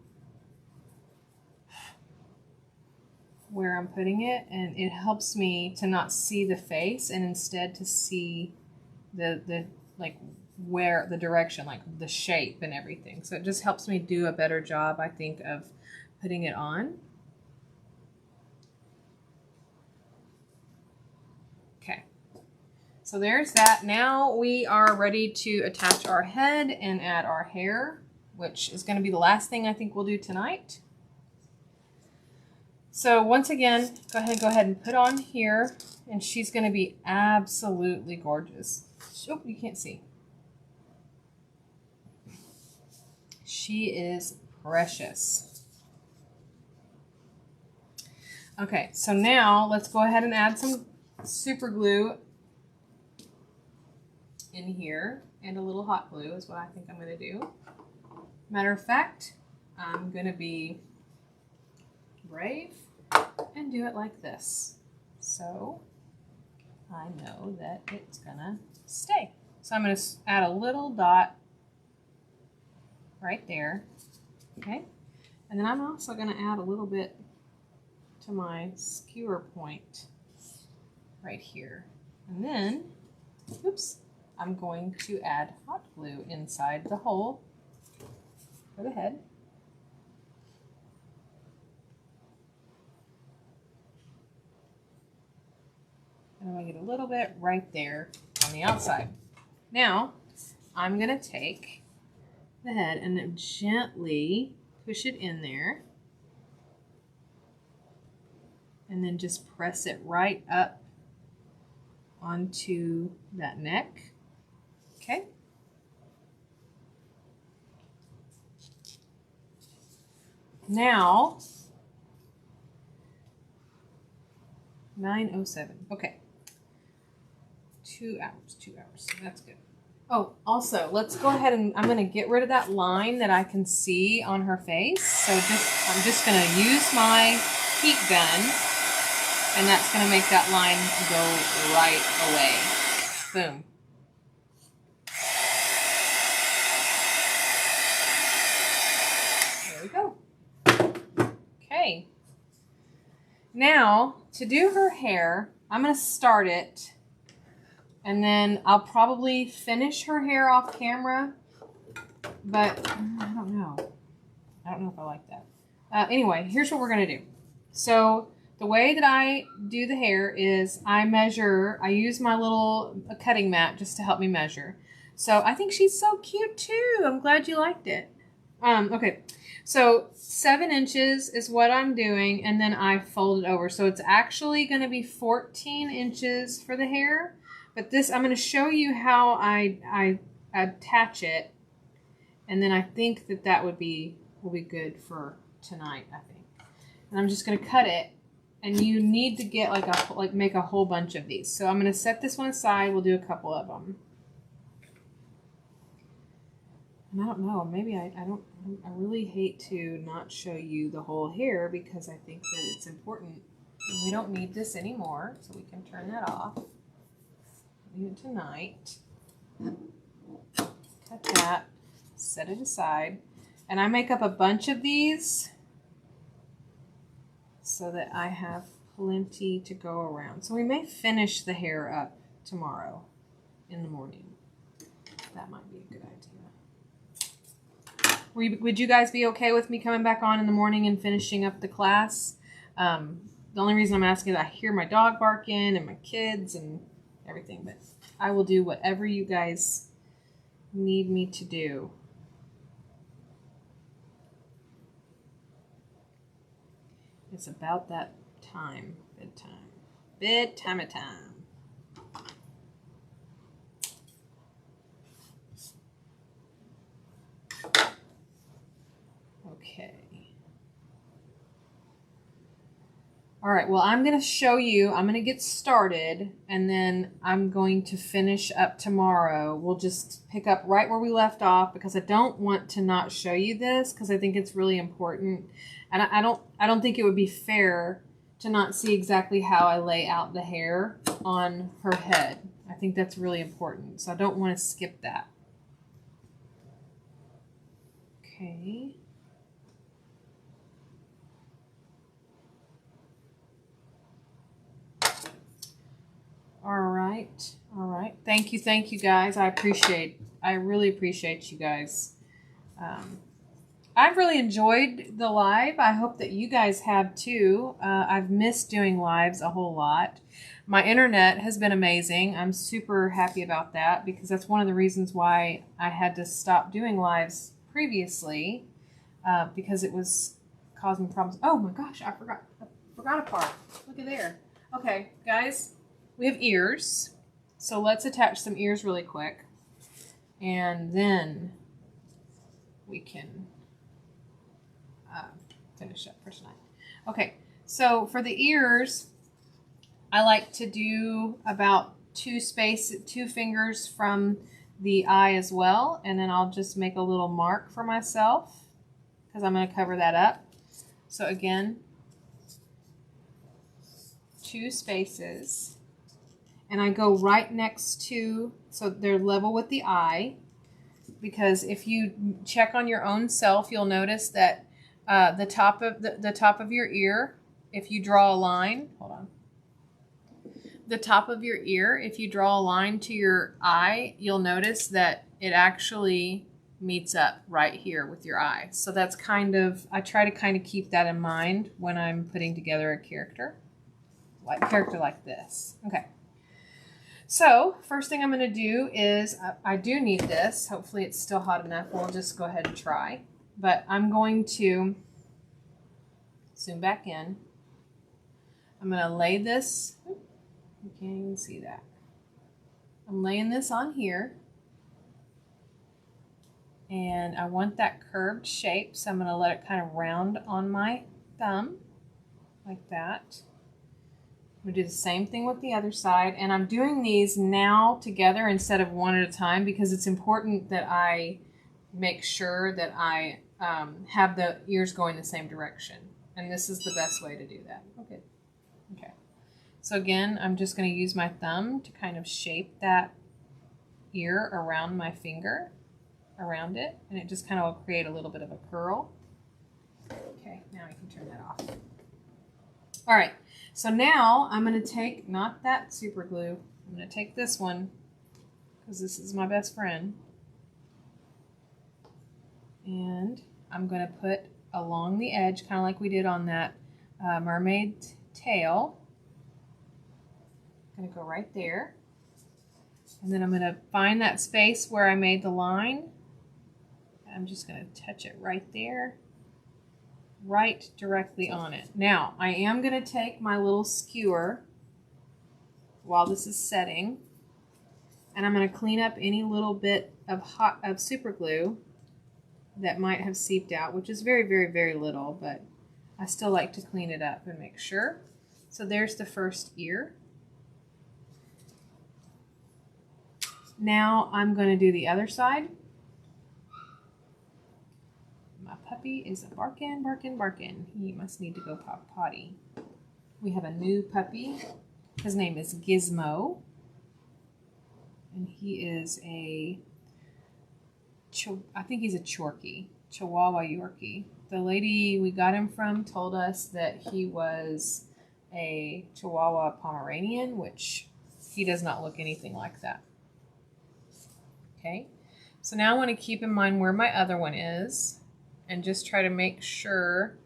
where I'm putting it, and it helps me to not see the face and instead to see the like where the direction, like the shape and everything. So it just helps me do a better job, I think, of putting it on. Okay, so there's that. Now we are ready to attach our head and add our hair, which is going to be the last thing I think we'll do tonight. So once again, go ahead and put on here, and she's going to be absolutely gorgeous. Oh, you can't see. She is precious. Okay, so now let's go ahead and add some super glue in here, and a little hot glue is what I think I'm going to do. Matter of fact, I'm going to be brave and do it like this, so I know that it's gonna stay. So I'm gonna add a little dot right there, okay? And then I'm also gonna add a little bit to my skewer point right here. And then, oops, I'm going to add hot glue inside the hole for the head. And I'm going to get a little bit right there on the outside. Now, I'm going to take the head and then gently push it in there. And then just press it right up onto that neck. Okay. Now, 9:07. Okay. 2 hours. So that's good. Oh, also, let's go ahead and I'm going to get rid of that line that I can see on her face. So I'm just going to use my heat gun, and that's going to make that line go right away. Boom. There we go. Okay. Now, to do her hair, I'm going to start it, and then I'll probably finish her hair off camera, but I don't know. I don't know if I like that. Anyway, here's what we're going to do. So the way that I do the hair is I use my little cutting mat just to help me measure. So I think she's so cute too. I'm glad you liked it. Okay, so 7 inches is what I'm doing, and then I fold it over. So it's actually going to be 14 inches for the hair, but this, I'm going to show you how I attach it, and then I think that will be good for tonight, I think. And I'm just going to cut it, and you need to get make a whole bunch of these. So I'm going to set this one aside. We'll do a couple of them. And I don't know, maybe I really hate to not show you the whole hair because I think that it's important. And we don't need this anymore, so we can turn that off. Leave it tonight. Cut that, set it aside. And I make up a bunch of these so that I have plenty to go around. So we may finish the hair up tomorrow in the morning. That might be a good idea. Would you guys be okay with me coming back on in the morning and finishing up the class? The only reason I'm asking is I hear my dog barking and my kids and everything, but I will do whatever you guys need me to do. It's about that time, bedtime at time. Okay. All right, well, I'm going to show you, I'm going to get started, and then I'm going to finish up tomorrow. We'll just pick up right where we left off because I don't want to not show you this because I think it's really important. And I don't think it would be fair to not see exactly how I lay out the hair on her head. I think that's really important, so I don't want to skip that. Okay. All right. Thank you guys. I really appreciate you guys. I've really enjoyed the live. I hope that you guys have too. I've missed doing lives a whole lot. My internet has been amazing. I'm super happy about that because that's one of the reasons why I had to stop doing lives previously because it was causing problems. Oh my gosh, I forgot a part. Look at there. Okay, guys. We have ears, so let's attach some ears really quick, and then we can finish up for tonight. Okay, so for the ears, I like to do about two fingers from the eye as well, and then I'll just make a little mark for myself because I'm going to cover that up. So again, 2 spaces. And I go right next to, so they're level with the eye, because if you check on your own self, you'll notice that the top of your ear, if you draw a line, hold on. The top of your ear, if you draw a line to your eye, you'll notice that it actually meets up right here with your eye. So that's I try to kind of keep that in mind when I'm putting together a character like this. Okay. So first thing I'm going to do is, I do need this. Hopefully it's still hot enough. We'll just go ahead and try. But I'm going to zoom back in. I'm going to lay this. You can't even see that. I'm laying this on here. And I want that curved shape. So I'm going to let it kind of round on my thumb like that. I'm going to do the same thing with the other side, and I'm doing these now together instead of one at a time because it's important that I make sure that I have the ears going the same direction, and this is the best way to do that. Okay. Okay. So again, I'm just going to use my thumb to kind of shape that ear around my finger, around it, and it just kind of will create a little bit of a curl. Okay, now I can turn that off. All right. So now I'm going to take, not that super glue, I'm going to take this one because this is my best friend. And I'm going to put along the edge, kind of like we did on that mermaid tail. I'm going to go right there. And then I'm going to find that space where I made the line. I'm just going to touch it right there. Right directly on it. Now, I am going to take my little skewer while this is setting, and I'm going to clean up any little bit of super glue that might have seeped out, which is very, very, very little, but I still like to clean it up and make sure. So there's the first ear. Now I'm going to do the other side. My puppy is barking, barking, barking. He must need to go potty. We have a new puppy. His name is Gizmo. And he is I think he's a Chorky, Chihuahua Yorkie. The lady we got him from told us that he was a Chihuahua Pomeranian, which he does not look anything like that. Okay. So now I want to keep in mind where my other one is. and just try to make sure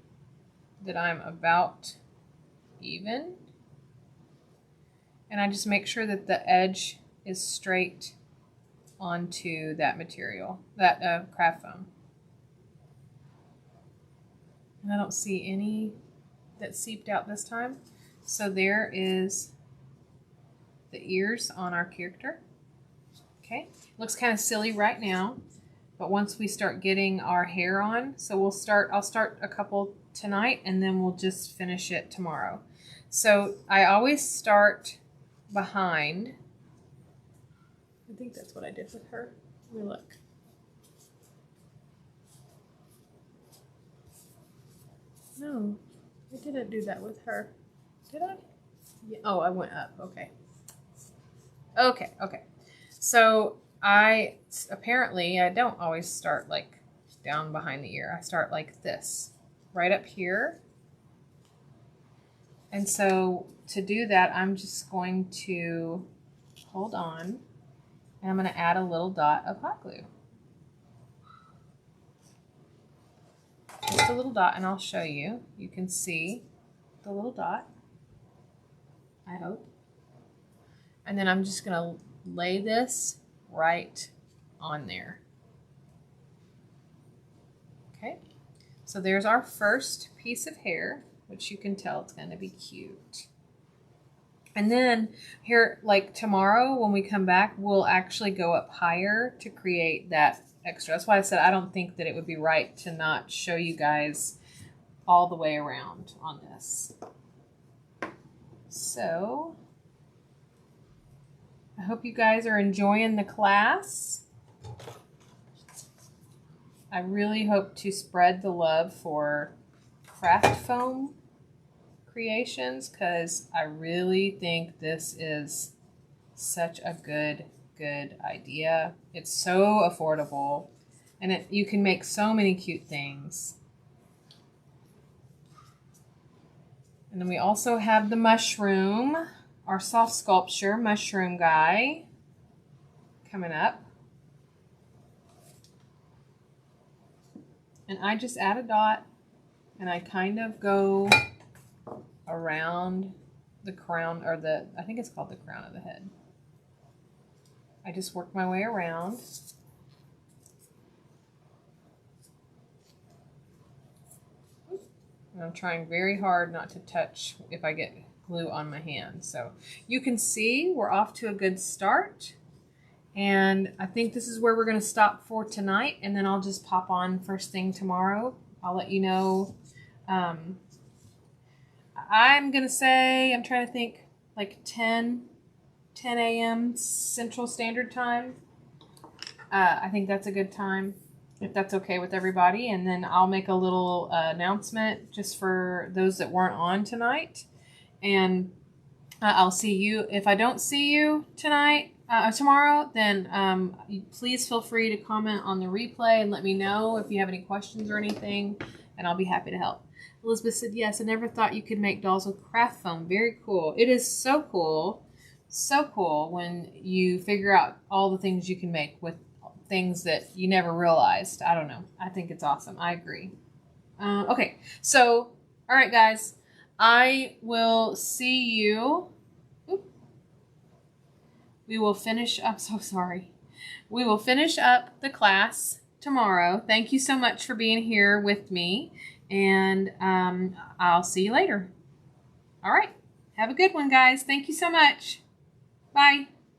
that I'm about even. And I just make sure that the edge is straight onto that material, that craft foam. And I don't see any that seeped out this time. So there is the ears on our character. Okay, looks kind of silly right now, but once we start getting our hair on, so I'll start a couple tonight and then we'll just finish it tomorrow. So I always start behind. I think that's what I did with her. Let me look. No, I didn't do that with her. Did I? Yeah. Oh, I went up. Okay. Okay. So apparently I don't always start like down behind the ear. I start like this, right up here. And so to do that, I'm just going to hold on and I'm going to add a little dot of hot glue. Just a little dot, and I'll show you. You can see the little dot, I hope. And then I'm just going to lay this right on there. Okay, so there's our first piece of hair, which you can tell it's going to be cute. And then here, like tomorrow when we come back, we'll actually go up higher to create that extra. That's why I said I don't think that it would be right to not show you guys all the way around on this. So I hope you guys are enjoying the class. I really hope to spread the love for craft foam creations because I really think this is such a good idea. It's so affordable and you can make so many cute things. And then we also have the mushroom, our soft sculpture mushroom guy coming up. And I just add a dot and I kind of go around the crown, or I think it's called the crown of the head. I just work my way around. And I'm trying very hard not to touch if I get glue on my hand. So you can see we're off to a good start. And I think this is where we're going to stop for tonight. And then I'll just pop on first thing tomorrow. I'll let you know. I'm going to say, I'm trying to think, like 10 a.m. Central Standard Time. I think that's a good time, if that's okay with everybody. And then I'll make a little announcement just for those that weren't on tonight. And I'll see you. If I don't see you tomorrow, then please feel free to comment on the replay and let me know if you have any questions or anything, and I'll be happy to help. Elizabeth said, yes, I never thought you could make dolls with craft foam. Very cool. It is so cool when you figure out all the things you can make with things that you never realized. I don't know. I think it's awesome. I agree. Okay, so, all right, guys. I will see you. We will finish up. So sorry. We will finish up the class tomorrow. Thank you so much for being here with me. And I'll see you later. All right. Have a good one, guys. Thank you so much. Bye.